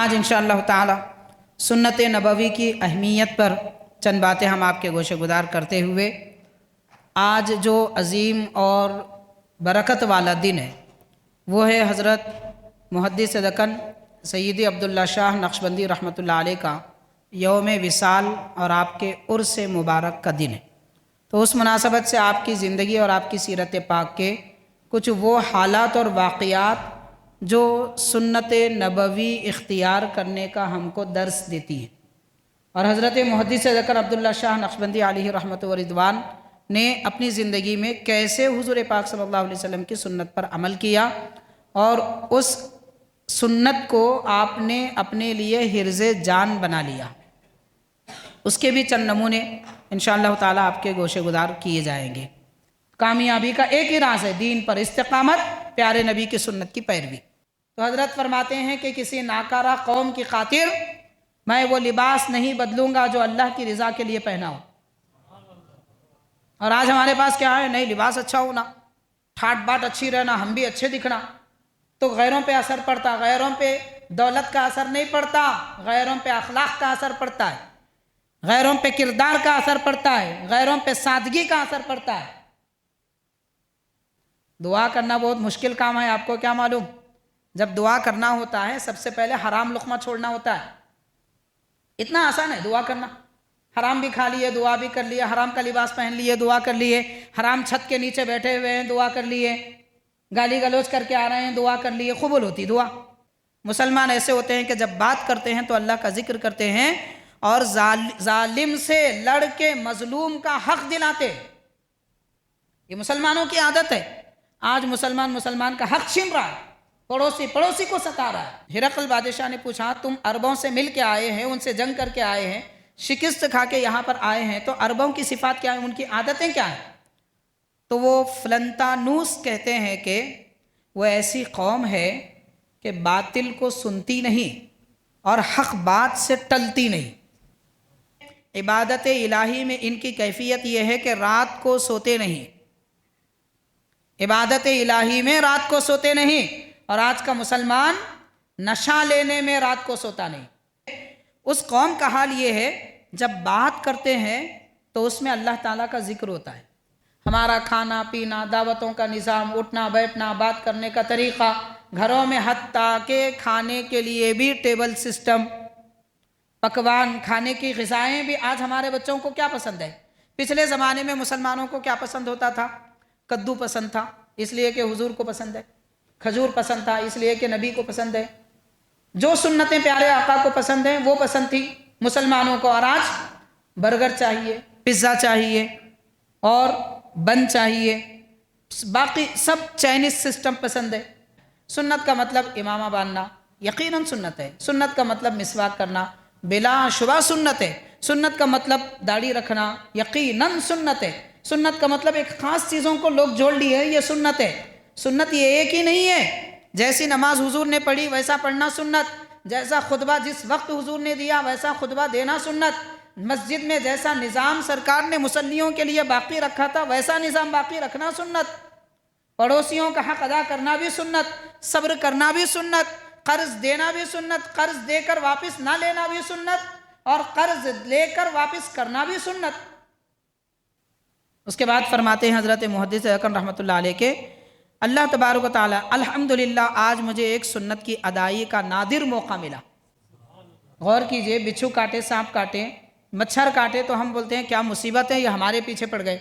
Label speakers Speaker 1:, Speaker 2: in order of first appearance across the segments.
Speaker 1: آج انشاءاللہ تعالی سنت نبوی کی اہمیت پر چند باتیں ہم آپ کے گوشے گزار کرتے ہوئے، آج جو عظیم اور برکت والا دن ہے وہ ہے حضرت محدث دکن سیدی عبداللہ شاہ نقشبندی رحمۃ اللہ علیہ کا یوم وصال اور آپ کے عرس مبارک کا دن ہے۔ تو اس مناسبت سے آپ کی زندگی اور آپ کی سیرت پاک کے کچھ وہ حالات اور واقعات جو سنت نبوی اختیار کرنے کا ہم کو درس دیتی ہے، اور حضرت محدث دکن عبداللہ شاہ نقشبندی علیہ رحمت و رضوان نے اپنی زندگی میں کیسے حضور پاک صلی اللہ علیہ وسلم کی سنت پر عمل کیا اور اس سنت کو آپ نے اپنے لیے حرز جان بنا لیا، اس کے بھی چند نمونے انشاءاللہ تعالی آپ کے گوشے گزار کیے جائیں گے۔ کامیابی کا ایک ہی راز ہے دین پر استقامت، پیارے نبی کی سنت کی پیروی۔ تو حضرت فرماتے ہیں کہ کسی ناکارہ قوم کی خاطر میں وہ لباس نہیں بدلوں گا جو اللہ کی رضا کے لیے پہنا ہو۔ اور آج ہمارے پاس کیا ہے؟ نہیں، لباس اچھا ہونا، ٹھاٹ باٹ اچھی رہنا، ہم بھی اچھے دکھنا، تو غیروں پہ اثر پڑتا۔ غیروں پہ دولت کا اثر نہیں پڑتا، غیروں پہ اخلاق کا اثر پڑتا ہے، غیروں پہ کردار کا اثر پڑتا ہے، غیروں پہ سادگی کا اثر پڑتا ہے۔ دعا کرنا بہت مشکل کام ہے، آپ کو کیا معلوم؟ جب دعا کرنا ہوتا ہے سب سے پہلے حرام لقمہ چھوڑنا ہوتا ہے۔ اتنا آسان ہے دعا کرنا، حرام بھی کھا لیے دعا بھی کر لیے، حرام کا لباس پہن لیے دعا کر لیے، حرام چھت کے نیچے بیٹھے ہوئے ہیں دعا کر لیے، گالی گلوچ کر کے آ رہے ہیں دعا کر لیے، قبول ہوتی دعا۔ مسلمان ایسے ہوتے ہیں کہ جب بات کرتے ہیں تو اللہ کا ذکر کرتے ہیں اور ظالم سے لڑ کے مظلوم کا حق دلاتے۔ یہ مسلمانوں کی عادت ہے۔ آج مسلمان کا حق چھین رہا ہے، پڑوسی کو ستا رہا ہے۔ ہرقل بادشاہ نے پوچھا تم عربوں سے مل کے آئے ہیں، ان سے جنگ کر کے آئے ہیں، شکست کھا کے یہاں پر آئے ہیں، تو عربوں کی صفات کیا ہیں، ان کی عادتیں کیا ہیں؟ تو وہ فلنتانوس کہتے ہیں کہ وہ ایسی قوم ہے کہ باطل کو سنتی نہیں اور حق بات سے ٹلتی نہیں۔ عبادت الہی میں ان کی کیفیت یہ ہے کہ رات کو سوتے نہیں، عبادت الہی میں رات کو سوتے نہیں۔ اور آج کا مسلمان نشہ لینے میں رات کو سوتا نہیں۔ اس قوم کا حال یہ ہے جب بات کرتے ہیں تو اس میں اللہ تعالیٰ کا ذکر ہوتا ہے۔ ہمارا کھانا پینا، دعوتوں کا نظام، اٹھنا بیٹھنا، بات کرنے کا طریقہ، گھروں میں حتیٰ کہ کھانے کے لیے بھی ٹیبل سسٹم، پکوان، کھانے کی غذائیں بھی آج ہمارے بچوں کو کیا پسند ہے؟ پچھلے زمانے میں مسلمانوں کو کیا پسند ہوتا تھا؟ کدو پسند تھا اس لیے کہ حضور کو پسند ہے، کھجور پسند تھا اس لیے کہ نبی کو پسند ہے، جو سنتیں پیارے آقا کو پسند ہیں وہ پسند تھی مسلمانوں کو۔ اور آج برگر چاہیے، پیزا چاہیے اور بن چاہیے، باقی سب چائنیز سسٹم پسند ہے۔ سنت کا مطلب امامہ باندھنا یقیناً سنت ہے، سنت کا مطلب مسواک کرنا بلا شبہ سنت ہے، سنت کا مطلب داڑھی رکھنا یقیناً سنت ہے، سنت کا مطلب ایک خاص چیزوں کو لوگ جوڑ لیے یہ سنت ہے۔ سنت یہ ایک ہی نہیں ہے، جیسی نماز حضور نے پڑھی ویسا پڑھنا سنت، جیسا خطبہ جس وقت حضور نے دیا ویسا خطبہ دینا سنت، مسجد میں جیسا نظام سرکار نے مصلیوں کے لیے باقی رکھا تھا ویسا نظام باقی رکھنا سنت، پڑوسیوں کا حق ادا کرنا بھی سنت، صبر کرنا بھی سنت، قرض دینا بھی سنت، قرض دے کر واپس نہ لینا بھی سنت، اور قرض لے کر واپس کرنا بھی سنت۔ اس کے بعد فرماتے ہیں حضرت محدث دکن رحمۃ اللہ علیہ کے اللہ تبارک و تعالی الحمدللہ آج مجھے ایک سنت کی ادائیگی کا نادر موقع ملا۔ غور کیجئے، بچھو کاٹے، سانپ کاٹے، مچھر کاٹے تو ہم بولتے ہیں کیا مصیبت ہے، یہ ہمارے پیچھے پڑ گئے،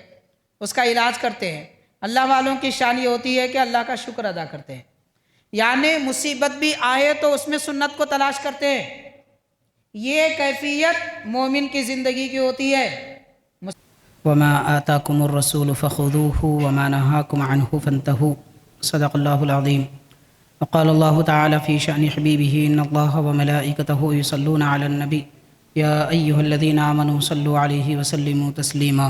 Speaker 1: اس کا علاج کرتے ہیں۔ اللہ والوں کی شان یہ ہوتی ہے کہ اللہ کا شکر ادا کرتے ہیں، یعنی مصیبت بھی آئے تو اس میں سنت کو تلاش کرتے ہیں۔ یہ کیفیت مومن کی زندگی کی ہوتی ہے۔
Speaker 2: وما آتاكم الرسول فخذوه وما نهاكم عنه فانتهوا صدق الله العظيم وقال الله تعالى في شأن حبيبه إن الله وملائكته يصلون على النبي يا أيها الذين آمنوا صلوا عليه وسلموا تسليما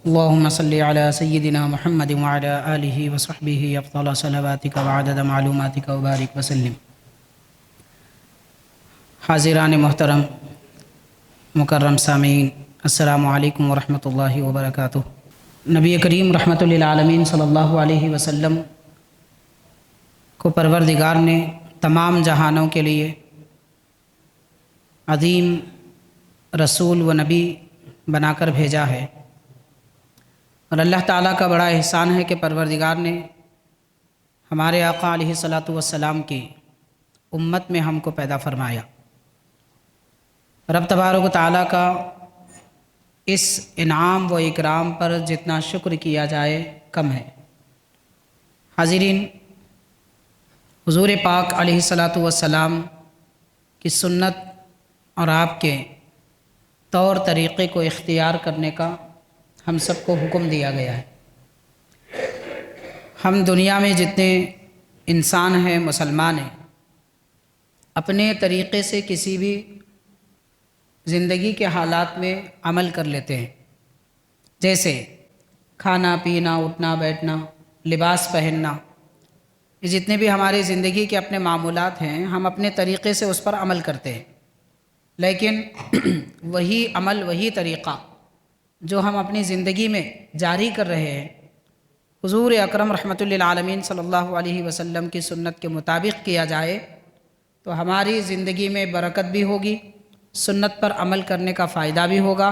Speaker 2: اللهم صل على سيدنا محمد وعلى آله وصحبه أفضل صلواتك وعدد معلوماتك وبارك وسلم۔ حاضران محترم مکرم سامعین، السلام علیکم ورحمۃ اللہ وبرکاتہ۔ نبی کریم رحمۃ للعالمین صلی اللہ علیہ وسلم کو پروردگار نے تمام جہانوں کے لیے عظیم رسول و نبی بنا کر بھیجا ہے، اور اللہ تعالیٰ کا بڑا احسان ہے کہ پروردگار نے ہمارے آقا علیہ الصلاۃ والسلام کی امت میں ہم کو پیدا فرمایا۔ رب تبارک و تعالیٰ کا اس انعام و اکرام پر جتنا شکر کیا جائے کم ہے۔ حاضرین، حضور پاک علیہ الصلاۃ والسلام کی سنت اور آپ کے طور طریقے کو اختیار کرنے کا ہم سب کو حکم دیا گیا ہے۔ ہم دنیا میں جتنے انسان ہیں، مسلمان ہیں، اپنے طریقے سے کسی بھی زندگی کے حالات میں عمل کر لیتے ہیں، جیسے کھانا پینا، اٹھنا بیٹھنا، لباس پہننا، یہ جتنے بھی ہماری زندگی کے اپنے معمولات ہیں، ہم اپنے طریقے سے اس پر عمل کرتے ہیں۔ لیکن وہی عمل، وہی طریقہ جو ہم اپنی زندگی میں جاری کر رہے ہیں، حضور اکرم رحمۃ للعالمین صلی اللہ علیہ وسلم کی سنت کے مطابق کیا جائے تو ہماری زندگی میں برکت بھی ہوگی، سنت پر عمل کرنے کا فائدہ بھی ہوگا،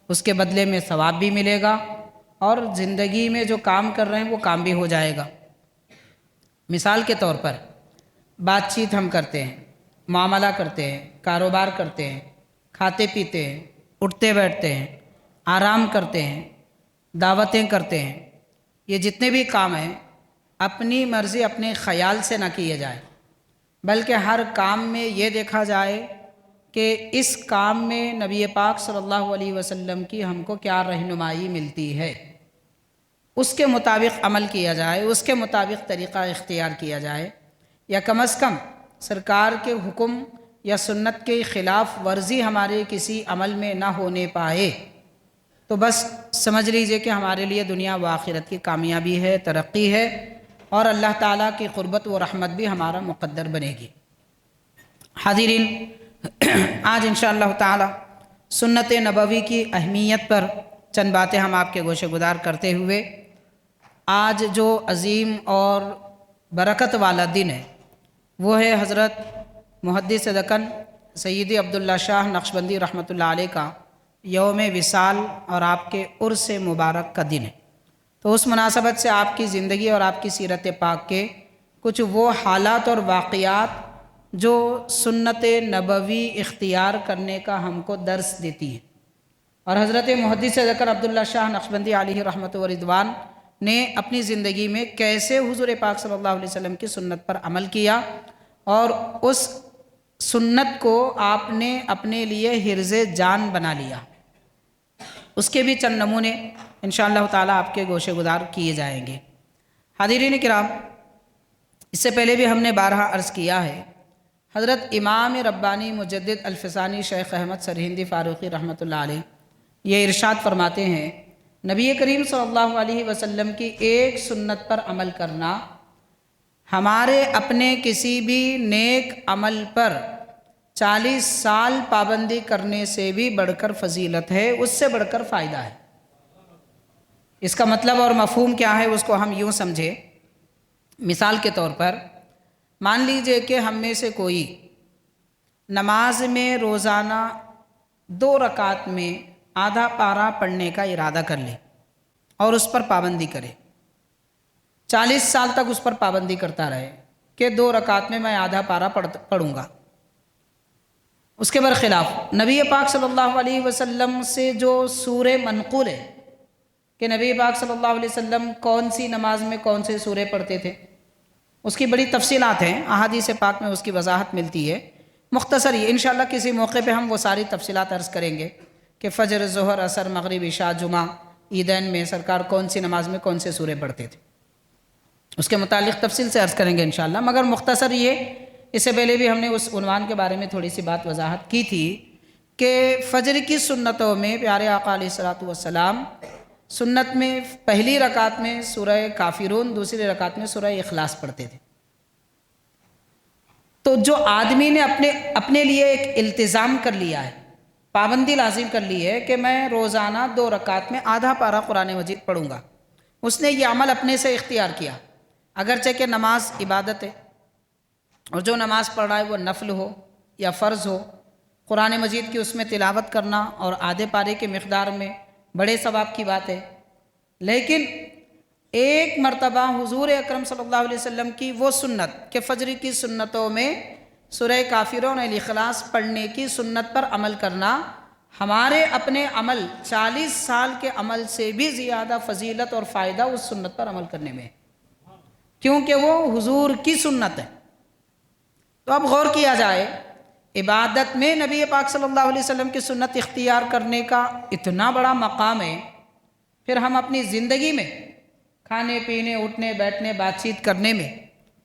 Speaker 2: اس کے بدلے میں ثواب بھی ملے گا، اور زندگی میں جو کام کر رہے ہیں وہ کام بھی ہو جائے گا۔ مثال کے طور پر بات چیت ہم کرتے ہیں، معاملہ کرتے ہیں، کاروبار کرتے ہیں، کھاتے پیتے ہیں، اٹھتے بیٹھتے ہیں، آرام کرتے ہیں، دعوتیں کرتے ہیں، یہ جتنے بھی کام ہیں اپنی مرضی، اپنے خیال سے نہ کیے جائیں، بلکہ ہر کام میں یہ دیکھا جائے کہ اس کام میں نبی پاک صلی اللہ علیہ وسلم کی ہم کو کیا رہنمائی ملتی ہے، اس کے مطابق عمل کیا جائے، اس کے مطابق طریقہ اختیار کیا جائے، یا کم از کم سرکار کے حکم یا سنت کے خلاف ورزی ہمارے کسی عمل میں نہ ہونے پائے، تو بس سمجھ لیجئے کہ ہمارے لیے دنیا و آخرت کی کامیابی ہے، ترقی ہے، اور اللہ تعالیٰ کی قربت و رحمت بھی ہمارا مقدر بنے گی۔ حاضرین، آج انشاءاللہ تعالی سنت نبوی کی اہمیت پر چند باتیں ہم آپ کے گوشے گزار کرتے ہوئے، آج جو عظیم اور برکت والا دن ہے وہ ہے حضرت محدث دکن سیدی عبداللہ شاہ نقشبندی رحمۃ اللہ علیہ کا یوم وصال اور آپ کے عرس مبارک کا دن ہے۔ تو اس مناسبت سے آپ کی زندگی اور آپ کی سیرت پاک کے کچھ وہ حالات اور واقعات جو سنت نبوی اختیار کرنے کا ہم کو درس دیتی ہے، اور حضرت محدث دکن عبداللہ شاہ نقشبندی علیہ رحمۃ و رضوان نے اپنی زندگی میں کیسے حضور پاک صلی اللہ علیہ وسلم کی سنت پر عمل کیا، اور اس سنت کو آپ نے اپنے لیے حرز جان بنا لیا، اس کے بھی چند نمونے انشاءاللہ تعالی آپ کے گوشے گزار کیے جائیں گے۔ حاضرین کرام، اس سے پہلے بھی ہم نے بارہا عرض کیا ہے، حضرت امام ربانی مجدد الفسانی شیخ احمد سرہندی فاروقی رحمۃ اللہ علیہ یہ ارشاد فرماتے ہیں، نبی کریم صلی اللہ علیہ وسلم کی ایک سنت پر عمل کرنا ہمارے اپنے کسی بھی نیک عمل پر 40 سال پابندی کرنے سے بھی بڑھ کر فضیلت ہے، اس سے بڑھ کر فائدہ ہے۔ اس کا مطلب اور مفہوم کیا ہے اس کو ہم یوں سمجھیں، مثال کے طور پر مان لیجئے کہ ہم میں سے کوئی نماز میں روزانہ 2 رکعت میں آدھا پارہ پڑھنے کا ارادہ کر لے اور اس پر پابندی کرے، 40 سال تک اس پر پابندی کرتا رہے کہ 2 رکعت میں میں آدھا پارہ پڑھوں گا۔ اس کے برخلاف نبی پاک صلی اللہ علیہ وسلم سے جو سورہ منقول ہے کہ نبی پاک صلی اللہ علیہ وسلم کون سی نماز میں کون سے سورے پڑھتے تھے، اس کی بڑی تفصیلات ہیں، احادیث پاک میں اس کی وضاحت ملتی ہے۔ مختصر یہ انشاءاللہ کسی موقع پہ ہم وہ ساری تفصیلات عرض کریں گے کہ فجر، ظہر، عصر، مغرب، عشاء، جمعہ، عیدین میں سرکار کون سی نماز میں کون سے سورے پڑھتے تھے، اس کے متعلق تفصیل سے عرض کریں گے انشاءاللہ۔ مگر مختصر یہ، اس سے پہلے بھی ہم نے اس عنوان کے بارے میں تھوڑی سی بات وضاحت کی تھی کہ فجر کی سنتوں میں پیارے آقا علیہ الصلوۃ والسلام سنت میں پہلی رکعت میں سورہ کافرون، دوسری رکعت میں سورہ اخلاص پڑھتے تھے۔ تو جو آدمی نے اپنے لیے ایک التزام کر لیا ہے، پابندی لازم کر لی ہے کہ میں روزانہ 2 رکعت میں آدھا پارہ قرآن مجید پڑھوں گا، اس نے یہ عمل اپنے سے اختیار کیا، اگرچہ کہ نماز عبادت ہے اور جو نماز پڑھ رہا ہے وہ نفل ہو یا فرض ہو،
Speaker 1: قرآن مجید کی اس میں تلاوت کرنا اور آدھے پارے کے مقدار میں بڑے ثواب کی بات ہے، لیکن ایک مرتبہ حضور اکرم صلی اللہ علیہ وسلم کی وہ سنت کہ فجر کی سنتوں میں سورہ کافرون اور الاخلاص پڑھنے کی سنت پر عمل کرنا ہمارے اپنے عمل 40 سال کے عمل سے بھی زیادہ فضیلت اور فائدہ اس سنت پر عمل کرنے میں، کیونکہ وہ حضور کی سنت ہے۔ تو اب غور کیا جائے، عبادت میں نبی پاک صلی اللہ علیہ وسلم کی سنت اختیار کرنے کا اتنا بڑا مقام ہے، پھر ہم اپنی زندگی میں کھانے پینے اٹھنے بیٹھنے بات چیت کرنے میں،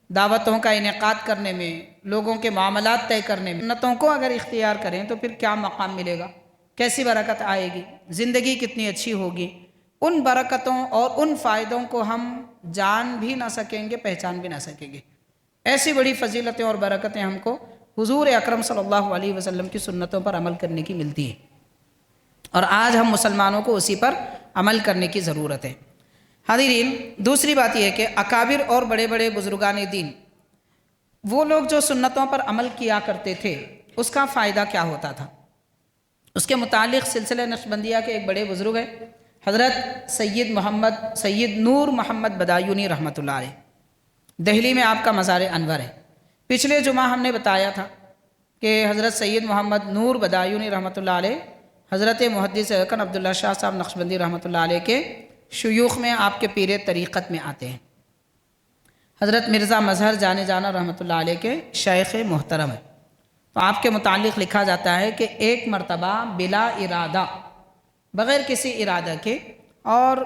Speaker 1: دعوتوں کا انعقاد کرنے میں، لوگوں کے معاملات طے کرنے میں سنتوں کو اگر اختیار کریں تو پھر کیا مقام ملے گا، کیسی برکت آئے گی، زندگی کتنی اچھی ہوگی۔ ان برکتوں اور ان فائدوں کو ہم جان بھی نہ سکیں گے، پہچان بھی نہ سکیں گے۔ ایسی بڑی فضیلتیں اور برکتیں ہم کو حضور اکرم صلی اللہ علیہ وسلم کی سنتوں پر عمل کرنے کی ملتی ہے، اور آج ہم مسلمانوں کو اسی پر عمل کرنے کی ضرورت ہے۔ حاضرین، دوسری بات یہ ہے کہ اکابر اور بڑے بڑے بزرگان دین، وہ لوگ جو سنتوں پر عمل کیا کرتے تھے، اس کا فائدہ کیا ہوتا تھا؟ اس کے متعلق سلسلہ نقشبندیہ کے ایک بڑے بزرگ ہیں حضرت سید نور محمد بدایونی رحمۃ اللہ علیہ، دہلی میں آپ کا مزار انور ہے۔ پچھلے جمعہ ہم نے بتایا تھا کہ حضرت سید محمد نور بدایونی رحمۃ اللہ علیہ حضرت محدث اکن عبداللہ شاہ صاحب نقشبندی رحمۃ اللہ علیہ کے شیوخ میں، آپ کے پیر طریقت میں آتے ہیں۔ حضرت مرزا مظہر جانے جانا رحمۃ اللہ علیہ کے شیخ محترم ہے۔ تو آپ کے متعلق لکھا جاتا ہے کہ ایک مرتبہ بلا ارادہ، بغیر کسی ارادہ کے، اور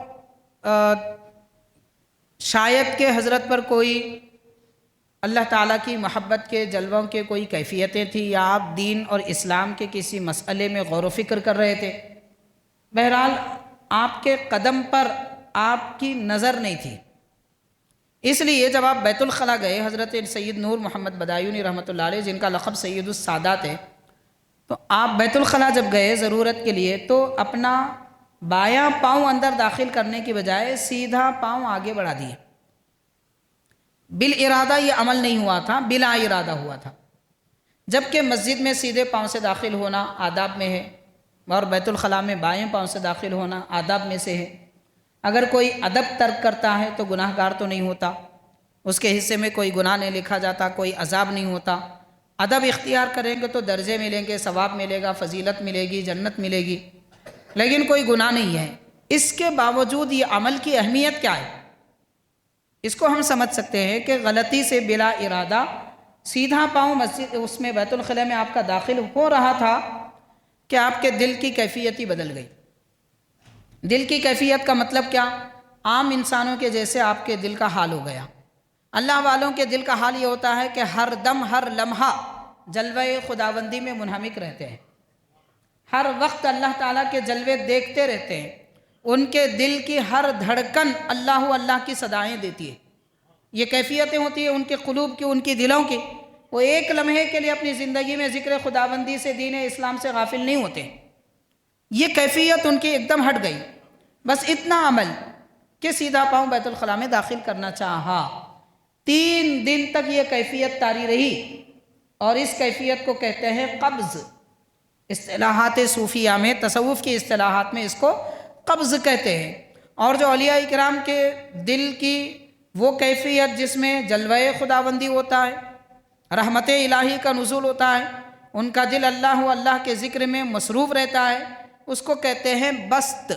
Speaker 1: شاید کہ حضرت پر کوئی اللہ تعالیٰ کی محبت کے جلووں کے کوئی کیفیتیں تھیں، یا آپ دین اور اسلام کے کسی مسئلے میں غور و فکر کر رہے تھے۔ بہرحال آپ کے قدم پر آپ کی نظر نہیں تھی، اس لیے جب آپ بیت الخلاء گئے، حضرت سید نور محمد بدایونی رحمۃ اللہ علیہ جن کا لقب سید السادات ہے، تو آپ بیت الخلاء جب گئے ضرورت کے لیے، تو اپنا بایاں پاؤں اندر داخل کرنے کی بجائے سیدھا پاؤں آگے بڑھا دیے۔ بالارادہ یہ عمل نہیں ہوا تھا، بلا ارادہ ہوا تھا، جبکہ مسجد میں سیدھے پاؤں سے داخل ہونا آداب میں ہے، اور بیت الخلاء میں بائیں پاؤں سے داخل ہونا آداب میں سے ہے۔ اگر کوئی ادب ترک کرتا ہے تو گناہ گار تو نہیں ہوتا، اس کے حصے میں کوئی گناہ نہیں لکھا جاتا، کوئی عذاب نہیں ہوتا۔ ادب اختیار کریں گے تو درجے ملیں گے، ثواب ملے گا، فضیلت ملے گی، جنت ملے گی، لیکن کوئی گناہ نہیں ہے۔ اس کے باوجود یہ عمل کی اہمیت کیا ہے؟ اس کو ہم سمجھ سکتے ہیں کہ غلطی سے بلا ارادہ سیدھا پاؤں مسجد اس میں بیت الخلاء میں آپ کا داخل ہو رہا تھا کہ آپ کے دل کی کیفیت ہی بدل گئی۔ دل کی کیفیت کا مطلب کیا؟ عام انسانوں کے جیسے آپ کے دل کا حال ہو گیا۔ اللہ والوں کے دل کا حال یہ ہوتا ہے کہ ہر دم ہر لمحہ جلوہ خداوندی میں منہمک رہتے ہیں، ہر وقت اللہ تعالیٰ کے جلوے دیکھتے رہتے ہیں، ان کے دل کی ہر دھڑکن اللہ اللہ کی صدائیں دیتی ہے۔ یہ کیفیتیں ہوتی ہیں ان کے قلوب کی، ان کی دلوں کی۔ وہ ایک لمحے کے لیے اپنی زندگی میں ذکر خداوندی سے، دین اسلام سے غافل نہیں ہوتے۔ یہ کیفیت ان کی ایک دم ہٹ گئی۔ بس اتنا عمل کہ سیدھا پاؤں بیت الخلاء میں داخل کرنا چاہا، 3 دن تک یہ کیفیت طاری رہی، اور اس کیفیت کو کہتے ہیں قبض۔ اصطلاحات صوفیہ میں، تصوف کی اصطلاحات میں اس کو قبض کہتے ہیں۔ اور جو اولیاء اکرام کے دل کی وہ کیفیت جس میں جلوہ خداوندی ہوتا ہے، رحمت الہی کا نزول ہوتا ہے، ان کا دل اللہ کے ذکر میں مصروف رہتا ہے، اس کو کہتے ہیں بسط۔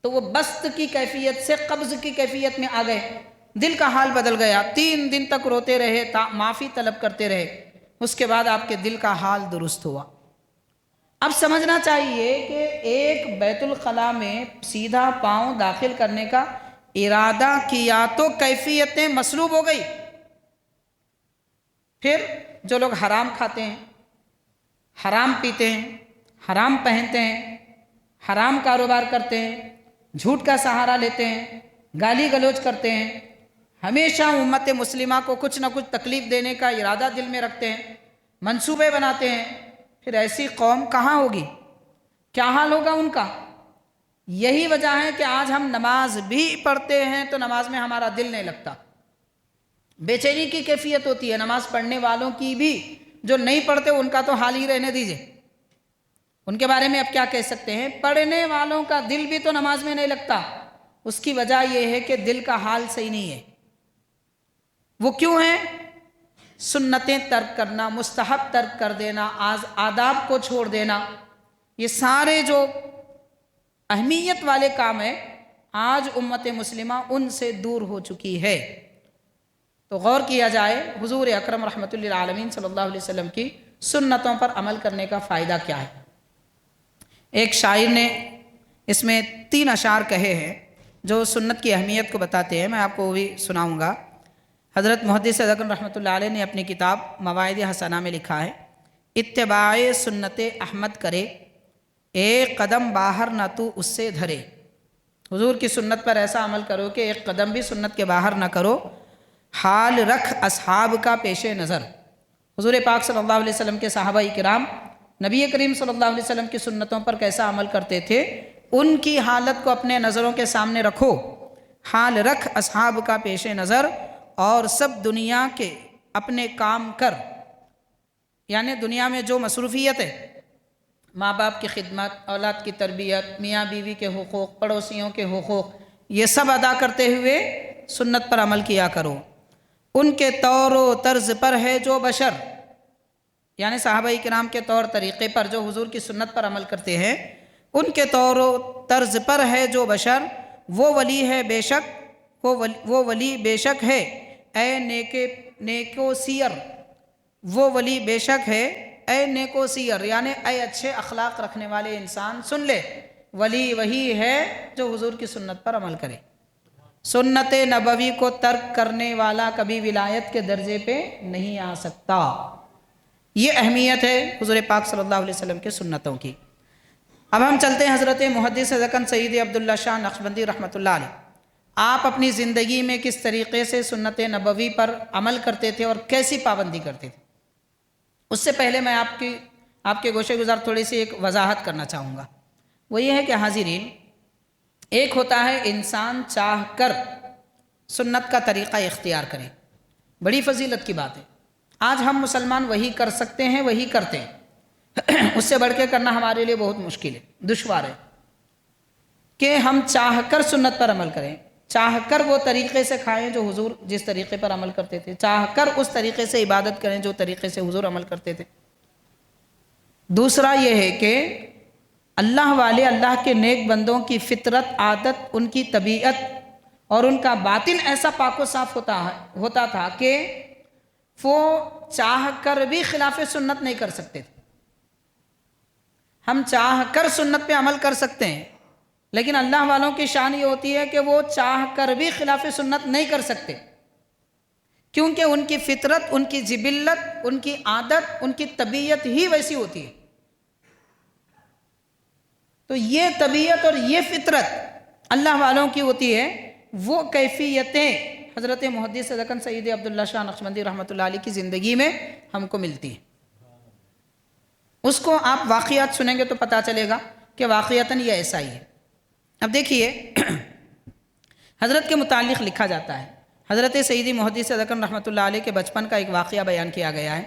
Speaker 1: تو وہ بسط کی کیفیت سے قبض کی کیفیت میں آ گئے، دل کا حال بدل گیا۔ 3 دن تک روتے رہے، معافی طلب کرتے رہے، اس کے بعد آپ کے دل کا حال درست ہوا۔ اب سمجھنا چاہیے کہ ایک بیت الخلاء میں سیدھا پاؤں داخل کرنے کا ارادہ کیا تو کیفیتیں مسلوب ہو گئی۔ پھر جو لوگ حرام کھاتے ہیں، حرام پیتے ہیں، حرام پہنتے ہیں، حرام کاروبار کرتے ہیں، جھوٹ کا سہارا لیتے ہیں، گالی گلوچ کرتے ہیں، ہمیشہ امت مسلمہ کو کچھ نہ کچھ تکلیف دینے کا ارادہ دل میں رکھتے ہیں، منصوبے بناتے ہیں، پھر ایسی قوم کہاں ہوگی؟ کیا حال ہوگا ان کا؟ یہی وجہ ہے کہ آج ہم نماز بھی پڑھتے ہیں تو نماز میں ہمارا دل نہیں لگتا، بے چینی کی کیفیت ہوتی ہے۔ نماز پڑھنے والوں کی بھی جو نہیں پڑھتے ان کا تو حال ہی رہنے دیجئے، ان کے بارے میں اب کیا کہہ سکتے ہیں؟ پڑھنے والوں کا دل بھی تو نماز میں نہیں لگتا، اس کی وجہ یہ ہے کہ دل کا حال صحیح نہیں ہے۔ وہ کیوں ہے؟ سنتیں ترک کرنا، مستحب ترک کر دینا، آداب کو چھوڑ دینا، یہ سارے جو اہمیت والے کام ہیں آج امت مسلمہ ان سے دور ہو چکی ہے۔ تو غور کیا جائے حضور اکرم رحمۃ اللہ عالمین صلی اللہ علیہ وسلم کی سنتوں پر عمل کرنے کا فائدہ کیا ہے؟ ایک شاعر نے اس میں 3 اشعار کہے ہیں جو سنت کی اہمیت کو بتاتے ہیں، میں آپ کو وہ بھی سناؤں گا۔ حضرت محدث اکرم رحمۃ اللہ علیہ نے اپنی کتاب مواعظ حسنہ میں لکھا ہے، اتباع سنت احمد کرے، ایک قدم باہر نہ تو اس سے دھرے۔ حضور کی سنت پر ایسا عمل کرو کہ ایک قدم بھی سنت کے باہر نہ کرو، حال رکھ اصحاب کا پیش نظر۔ حضور پاک صلی اللہ علیہ وسلم کے صحابہ کرام نبی کریم صلی اللہ علیہ وسلم کی سنتوں پر کیسا عمل کرتے تھے، ان کی حالت کو اپنے نظروں کے سامنے رکھو، حال رکھ اصحاب کا پیش نظر، اور سب دنیا کے اپنے کام کر، یعنی دنیا میں جو مصروفیت ہے، ماں باپ کی خدمت، اولاد کی تربیت، میاں بیوی کے حقوق، پڑوسیوں کے حقوق، یہ سب ادا کرتے ہوئے سنت پر عمل کیا کرو۔ ان کے طور و طرز پر ہے جو بشر، یعنی صحابہ کرام کے طور طریقے پر جو حضور کی سنت پر عمل کرتے ہیں، ان کے طور و طرز پر ہے جو بشر، وہ ولی ہے بے شک، وہ ولی بے شک ہے اے نیکو سیر، وہ ولی بے شک ہے اے نیکو سیر، یعنی اے اچھے اخلاق رکھنے والے انسان سن لے، ولی وہی ہے جو حضور کی سنت پر عمل کرے۔ سنت نبوی کو ترک کرنے والا کبھی ولایت کے درجے پہ نہیں آ سکتا۔ یہ اہمیت ہے حضور پاک صلی اللہ علیہ وسلم کے سنتوں کی۔ اب ہم چلتے ہیں حضرت محدث دکن سید عبداللہ شاہ نقشبندی رحمۃ اللہ علیہ، آپ اپنی زندگی میں کس طریقے سے سنت نبوی پر عمل کرتے تھے اور کیسی پابندی کرتے تھے۔ اس سے پہلے میں آپ کے گوشے گزار تھوڑی سی ایک وضاحت کرنا چاہوں گا، وہ یہ ہے کہ حاضرین، ایک ہوتا ہے انسان چاہ کر سنت کا طریقہ اختیار کرے، بڑی فضیلت کی بات ہے۔ آج ہم مسلمان وہی کر سکتے ہیں، وہی کرتے ہیں، اس سے بڑھ کے کرنا ہمارے لیے بہت مشکل ہے، دشوار ہے کہ ہم چاہ کر سنت پر عمل کریں، چاہ کر وہ طریقے سے کھائیں جو حضور جس طریقے پر عمل کرتے تھے، چاہ کر اس طریقے سے عبادت کریں جو طریقے سے حضور عمل کرتے تھے۔ دوسرا یہ ہے کہ اللہ والے، اللہ کے نیک بندوں کی فطرت، عادت، ان کی طبیعت اور ان کا باطن ایسا پاک و صاف ہوتا تھا کہ وہ چاہ کر بھی خلاف سنت نہیں کر سکتے تھے۔ ہم چاہ کر سنت پہ عمل کر سکتے ہیں، لیکن اللہ والوں کی شان یہ ہوتی ہے کہ وہ چاہ کر بھی خلاف سنت نہیں کر سکتے، کیونکہ ان کی فطرت، ان کی جبلت، ان کی عادت، ان کی طبیعت ہی ویسی ہوتی ہے۔ تو یہ طبیعت اور یہ فطرت اللہ والوں کی ہوتی ہے، وہ کیفیتیں حضرت محدث دکن سید عبداللہ شاہ نقشبندی رحمۃ اللہ علیہ کی زندگی میں ہم کو ملتی ہے۔ اس کو آپ واقعات سنیں گے تو پتہ چلے گا کہ واقعتاً یہ ایسا ہی ہے۔ اب دیکھیے، حضرت کے متعلق لکھا جاتا ہے، حضرت سیدی محدث دکن رحمۃ اللہ علیہ کے بچپن کا ایک واقعہ بیان کیا گیا ہے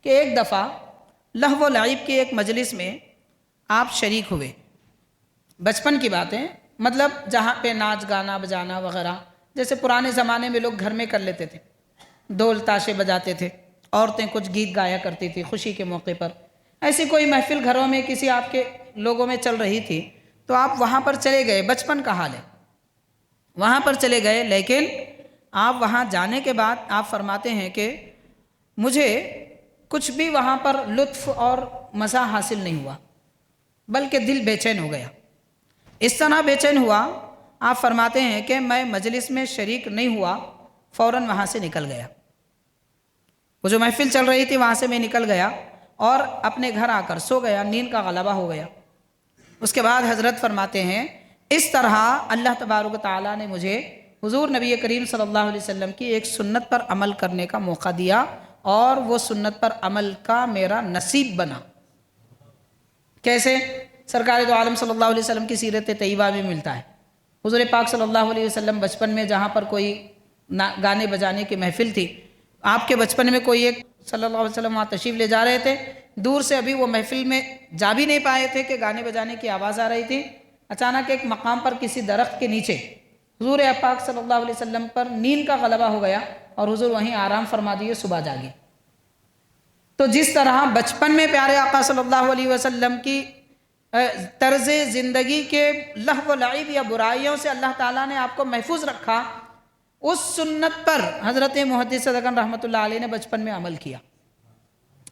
Speaker 1: کہ ایک دفعہ لہو و لعب کی ایک مجلس میں آپ شریک ہوئے۔ بچپن کی باتیں، مطلب جہاں پہ ناچ گانا بجانا وغیرہ جیسے پرانے زمانے میں لوگ گھر میں کر لیتے تھے، ڈھول تاشے بجاتے تھے، عورتیں کچھ گیت گایا کرتی تھی خوشی کے موقع پر، ایسی کوئی محفل گھروں میں کسی آپ کے لوگوں میں چل رہی تھی تو آپ وہاں پر چلے گئے، بچپن کا حال ہے، وہاں پر چلے گئے، لیکن آپ وہاں جانے کے بعد آپ فرماتے ہیں کہ مجھے کچھ بھی وہاں پر لطف اور مزہ حاصل نہیں ہوا، بلکہ دل بے چین ہو گیا۔ اس طرح بے چین ہوا، آپ فرماتے ہیں کہ میں مجلس میں شریک نہیں ہوا، فوراً وہاں سے نکل گیا۔ وہ جو محفل چل رہی تھی وہاں سے میں نکل گیا اور اپنے گھر آ کر سو گیا، نیند کا غلبہ ہو گیا۔ اس کے بعد حضرت فرماتے ہیں اس طرح اللہ تبارک و تعالیٰ نے مجھے حضور نبی کریم صلی اللہ علیہ وسلم کی ایک سنت پر عمل کرنے کا موقع دیا اور وہ سنت پر عمل کا میرا نصیب بنا۔ کیسے؟ سرکار دو عالم صلی اللہ علیہ وسلم کی سیرت طیبہ میں ملتا ہے، حضور پاک صلی اللہ علیہ وسلم بچپن میں جہاں پر کوئی گانے بجانے کی محفل تھی، آپ کے بچپن میں کوئی ایک صلی اللہ علیہ وسلم وہاں تشریف لے جا رہے تھے، دور سے ابھی وہ محفل میں جا بھی نہیں پائے تھے کہ گانے بجانے کی آواز آ رہی تھی۔ اچانک ایک مقام پر کسی درخت کے نیچے حضور پاک صلی اللہ علیہ وسلم پر نیند کا غلبہ ہو گیا اور حضور وہیں آرام فرما دیے، صبح جاگے۔ تو جس طرح بچپن میں پیارے آقا صلی اللہ علیہ وسلم کی طرز زندگی کے لہو و لعب یا برائیوں سے اللہ تعالیٰ نے آپ کو محفوظ رکھا، اس سنت پر حضرت محدث صدقن رحمۃ اللہ علیہ نے بچپن میں عمل کیا۔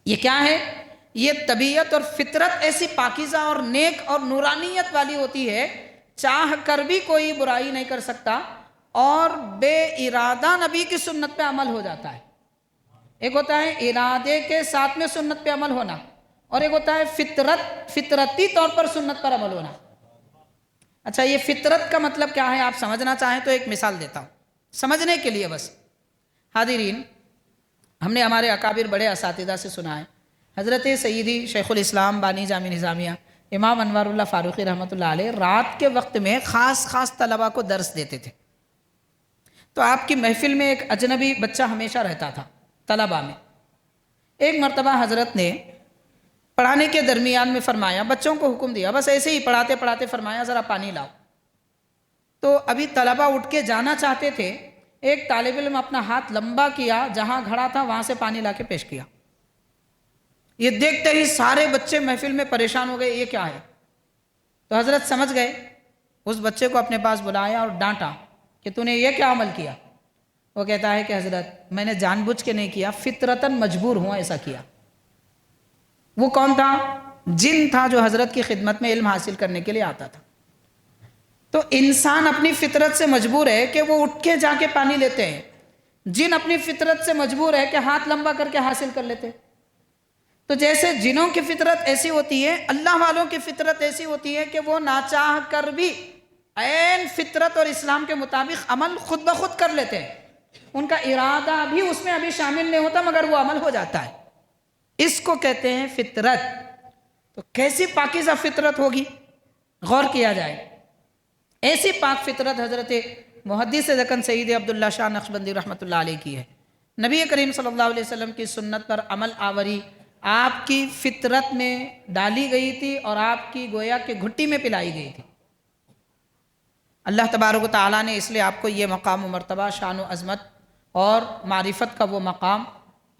Speaker 1: یہ کیا ہے؟ یہ طبیعت اور فطرت ایسی پاکیزہ اور نیک اور نورانیت والی ہوتی ہے، چاہ کر بھی کوئی برائی نہیں کر سکتا اور بے ارادہ نبی کی سنت پہ عمل ہو جاتا ہے۔ ایک ہوتا ہے ارادے کے ساتھ میں سنت پہ عمل ہونا، اور ایک ہوتا ہے فطرتی طور پر سنت پر عمل ہونا۔ اچھا، یہ فطرت کا مطلب کیا ہے آپ سمجھنا چاہیں تو ایک مثال دیتا ہوں سمجھنے کے لیے بس۔ حاضرین، ہم نے ہمارے اکابر بڑے اساتذہ سے سنا ہے، حضرت سیدی شیخ الاسلام بانی جامع نظامیہ امام انوار اللہ فاروقی رحمۃ اللہ علیہ رات کے وقت میں خاص طلبہ کو درس دیتے تھے۔ تو آپ کی محفل میں ایک اجنبی بچہ ہمیشہ رہتا تھا طلبہ میں۔ ایک مرتبہ حضرت نے پڑھانے کے درمیان میں فرمایا، بچوں کو حکم دیا، بس ایسے ہی پڑھاتے پڑھاتے فرمایا ذرا پانی لاؤ۔ تو ابھی طلبہ اٹھ کے جانا چاہتے تھے، ایک طالب علم اپنا ہاتھ لمبا کیا، جہاں کھڑا تھا وہاں سے پانی لا کے پیش کیا۔ یہ دیکھتے ہی سارے بچے محفل میں پریشان ہو گئے، یہ کیا ہے؟ تو حضرت سمجھ گئے، اس بچے کو اپنے پاس بلایا اور ڈانٹا کہ تو نے یہ کیا عمل کیا؟ وہ کہتا ہے کہ حضرت میں نے جان بوجھ کے نہیں کیا، فطرتاً مجبور ہوں ایسا کیا۔ وہ کون تھا؟ جن تھا جو حضرت کی خدمت میں علم حاصل کرنے کے لیے آتا تھا۔ تو انسان اپنی فطرت سے مجبور ہے کہ وہ اٹھ کے جا کے پانی لیتے ہیں، جن اپنی فطرت سے مجبور ہے کہ ہاتھ لمبا کر کے حاصل کر لیتے۔ تو جیسے جنوں کی فطرت ایسی ہوتی ہے، اللہ والوں کی فطرت ایسی ہوتی ہے کہ وہ ناچاہ کر بھی عین فطرت اور اسلام کے مطابق عمل خود بخود کر لیتے ہیں، ان کا ارادہ بھی اس میں ابھی شامل نہیں ہوتا مگر وہ عمل ہو جاتا ہے۔ اس کو کہتے ہیں فطرت۔ تو کیسی پاکیزہ فطرت ہوگی، غور کیا جائے۔ ایسی پاک فطرت حضرت محدث دکن سید عبداللہ شاہ نقشبندی رحمۃ اللہ علیہ کی ہے۔ نبی کریم صلی اللہ علیہ وسلم کی سنت پر عمل آوری آپ کی فطرت میں ڈالی گئی تھی اور آپ کی گویا کہ گھٹی میں پلائی گئی تھی۔ اللہ تبارک و تعالیٰ نے اس لیے آپ کو یہ مقام و مرتبہ، شان و عظمت اور معرفت کا وہ مقام،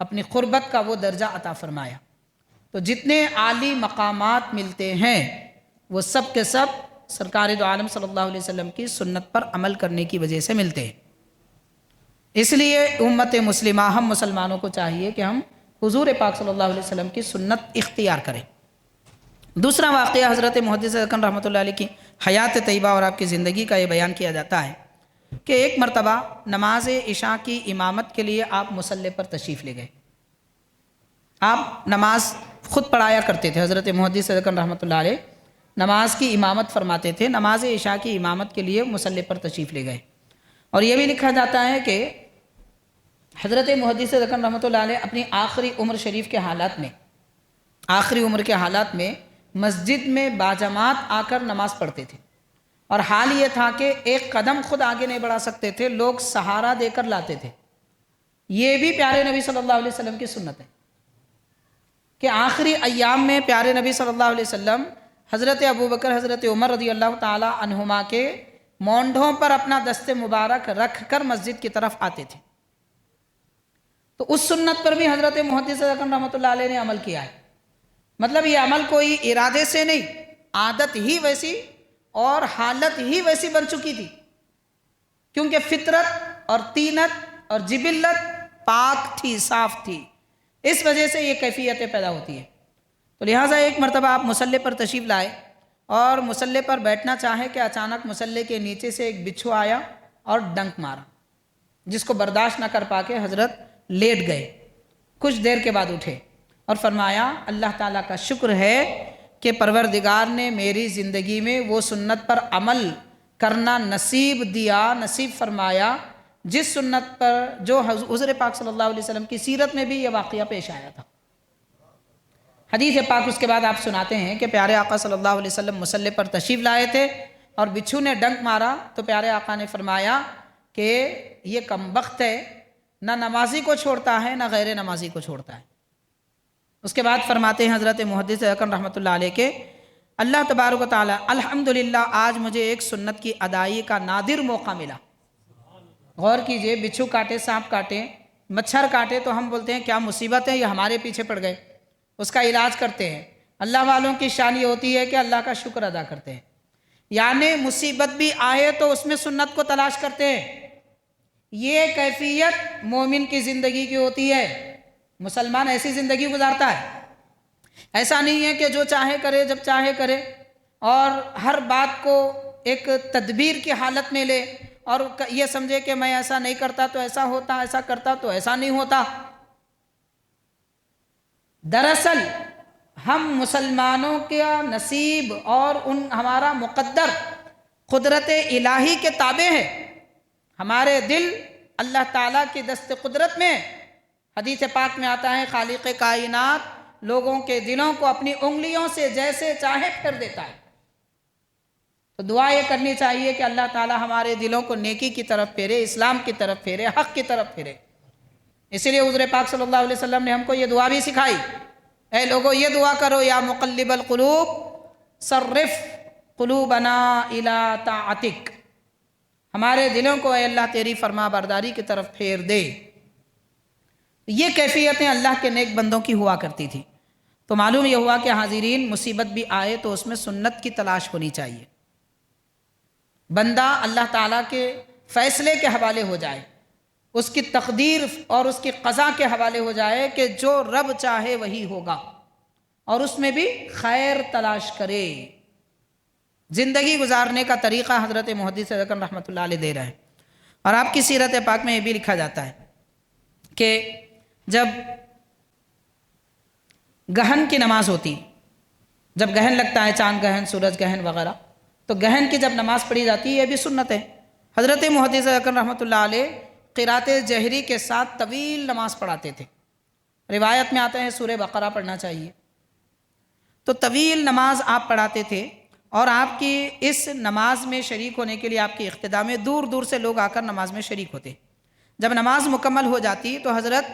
Speaker 1: اپنی قربت کا وہ درجہ عطا فرمایا۔ تو جتنے عالی مقامات ملتے ہیں وہ سب کے سب سرکار دو عالم صلی اللہ علیہ وسلم کی سنت پر عمل کرنے کی وجہ سے ملتے ہیں۔ اس لیے امت مسلمہ، ہم مسلمانوں کو چاہیے کہ ہم حضور پاک صلی اللہ علیہ وسلم کی سنت اختیار کریں۔ دوسرا واقعہ حضرت محدث دکن رحمۃ اللہ علیہ کی حیات طیبہ اور آپ کی زندگی کا یہ بیان کیا جاتا ہے کہ ایک مرتبہ نماز عشاء کی امامت کے لیے آپ مصلی پر تشریف لے گئے۔ آپ نماز خود پڑھایا کرتے تھے، حضرت محدث دکن رحمۃ اللہ علیہ نماز کی امامت فرماتے تھے۔ نماز عشاء کی امامت کے لیے مصلی پر تشریف لے گئے، اور یہ بھی لکھا جاتا ہے کہ حضرت محدث دکن رحمۃ اللہ علیہ اپنی آخری عمر شریف کے حالات میں، آخری عمر کے حالات میں مسجد میں باجماعت آ کر نماز پڑھتے تھے، اور حال یہ تھا کہ ایک قدم خود آگے نہیں بڑھا سکتے تھے، لوگ سہارا دے کر لاتے تھے۔ یہ بھی پیارے نبی صلی اللہ علیہ وسلم کی سنت ہے کہ آخری ایام میں پیارے نبی صلی اللہ علیہ وسلم حضرت ابوبکر، حضرت عمر رضی اللہ تعالی عنہما کے مونڈھوں پر اپنا دست مبارک رکھ کر مسجد کی طرف آتے تھے۔ تو اس سنت پر بھی حضرت محدث دکن رحمۃ اللہ علیہ نے عمل کیا ہے۔ مطلب یہ عمل کوئی ارادے سے نہیں، عادت ہی ویسی اور حالت ہی ویسی بن چکی تھی، کیونکہ فطرت اور طینت اور جبلت پاک تھی، صاف تھی، اس وجہ سے یہ کیفیتیں پیدا ہوتی ہیں۔ تو لہٰذا ایک مرتبہ آپ مصلی پر تشریف لائے اور مصلی پر بیٹھنا چاہے کہ اچانک مصلی کے نیچے سے ایک بچھو آیا اور ڈنک مارا، جس کو برداشت نہ کر پا کے حضرت لیٹ گئے۔ کچھ دیر کے بعد اٹھے اور فرمایا اللہ تعالیٰ کا شکر ہے کہ پروردگار نے میری زندگی میں وہ سنت پر عمل کرنا نصیب دیا، نصیب فرمایا، جس سنت پر جو حضور پاک صلی اللہ علیہ وسلم کی سیرت میں بھی یہ واقعہ پیش آیا تھا۔ حدیث پاک اس کے بعد آپ سناتے ہیں کہ پیارے آقا صلی اللہ علیہ وسلم مصلی پر تشریف لائے تھے اور بچھو نے ڈنک مارا تو پیارے آقا نے فرمایا کہ یہ کمبخت ہے، نہ نمازی کو چھوڑتا ہے نہ غیر نمازی کو چھوڑتا ہے۔ اس کے بعد فرماتے ہیں حضرت محدث اکرم رحمۃ اللہ علیہ کے اللہ تبارک و تعالی الحمدللہ آج مجھے ایک سنت کی ادائیگی کا نادر موقع ملا۔ غور کیجئے، بچھو کاٹے، سانپ کاٹے، مچھر کاٹے تو ہم بولتے ہیں کیا مصیبت ہے، یہ ہمارے پیچھے پڑ گئے، اس کا علاج کرتے ہیں۔ اللہ والوں کی شان یہ ہوتی ہے کہ اللہ کا شکر ادا کرتے ہیں، یعنی مصیبت بھی آئے تو اس میں سنت کو تلاش کرتے ہیں۔ یہ کیفیت مومن کی زندگی کی ہوتی ہے، مسلمان ایسی زندگی گزارتا ہے۔ ایسا نہیں ہے کہ جو چاہے کرے، جب چاہے کرے، اور ہر بات کو ایک تدبیر کی حالت میں لے اور یہ سمجھے کہ میں ایسا نہیں کرتا تو ایسا ہوتا، ایسا کرتا تو ایسا نہیں ہوتا۔ دراصل ہم مسلمانوں کا نصیب اور ہمارا مقدر قدرت الہی کے تابع ہے۔ ہمارے دل اللہ تعالیٰ کی دست قدرت میں، حدیث پاک میں آتا ہے خالق کائنات لوگوں کے دلوں کو اپنی انگلیوں سے جیسے چاہے پھیر دیتا ہے۔ تو دعا یہ کرنی چاہیے کہ اللہ تعالیٰ ہمارے دلوں کو نیکی کی طرف پھیرے، اسلام کی طرف پھیرے، حق کی طرف پھیرے۔ اسی لیے حضور پاک صلی اللہ علیہ وسلم نے ہم کو یہ دعا بھی سکھائی، اے لوگو یہ دعا کرو یا مقلب القلوب صرف قلوبنا الی طاعتک، ہمارے دلوں کو اے اللہ تیری فرما برداری کی طرف پھیر دے۔ یہ کیفیتیں اللہ کے نیک بندوں کی ہوا کرتی تھی۔ تو معلوم یہ ہوا کہ حاضرین مصیبت بھی آئے تو اس میں سنت کی تلاش ہونی چاہیے، بندہ اللہ تعالیٰ کے فیصلے کے حوالے ہو جائے، اس کی تقدیر اور اس کی قضا کے حوالے ہو جائے کہ جو رب چاہے وہی ہوگا، اور اس میں بھی خیر تلاش کرے۔ زندگی گزارنے کا طریقہ حضرت محدث اکرم رحمۃ اللہ علیہ دے رہے ہیں، اور آپ کی سیرت پاک میں یہ بھی لکھا جاتا ہے کہ جب گہن کی نماز ہوتی، جب گہن لگتا ہے، چاند گہن، سورج گہن وغیرہ، تو گہن کی جب نماز پڑھی جاتی ہے، یہ بھی سنت ہے۔ حضرت محدث اکرم رحمۃ اللہ علیہ قرات جہری کے ساتھ طویل نماز پڑھاتے تھے۔ روایت میں آتا ہے سورہ بقرہ پڑھنا چاہیے، تو طویل نماز آپ پڑھاتے تھے، اور آپ کی اس نماز میں شریک ہونے کے لیے آپ کی اقتداء میں دور دور سے لوگ آ کر نماز میں شریک ہوتے۔ جب نماز مکمل ہو جاتی تو حضرت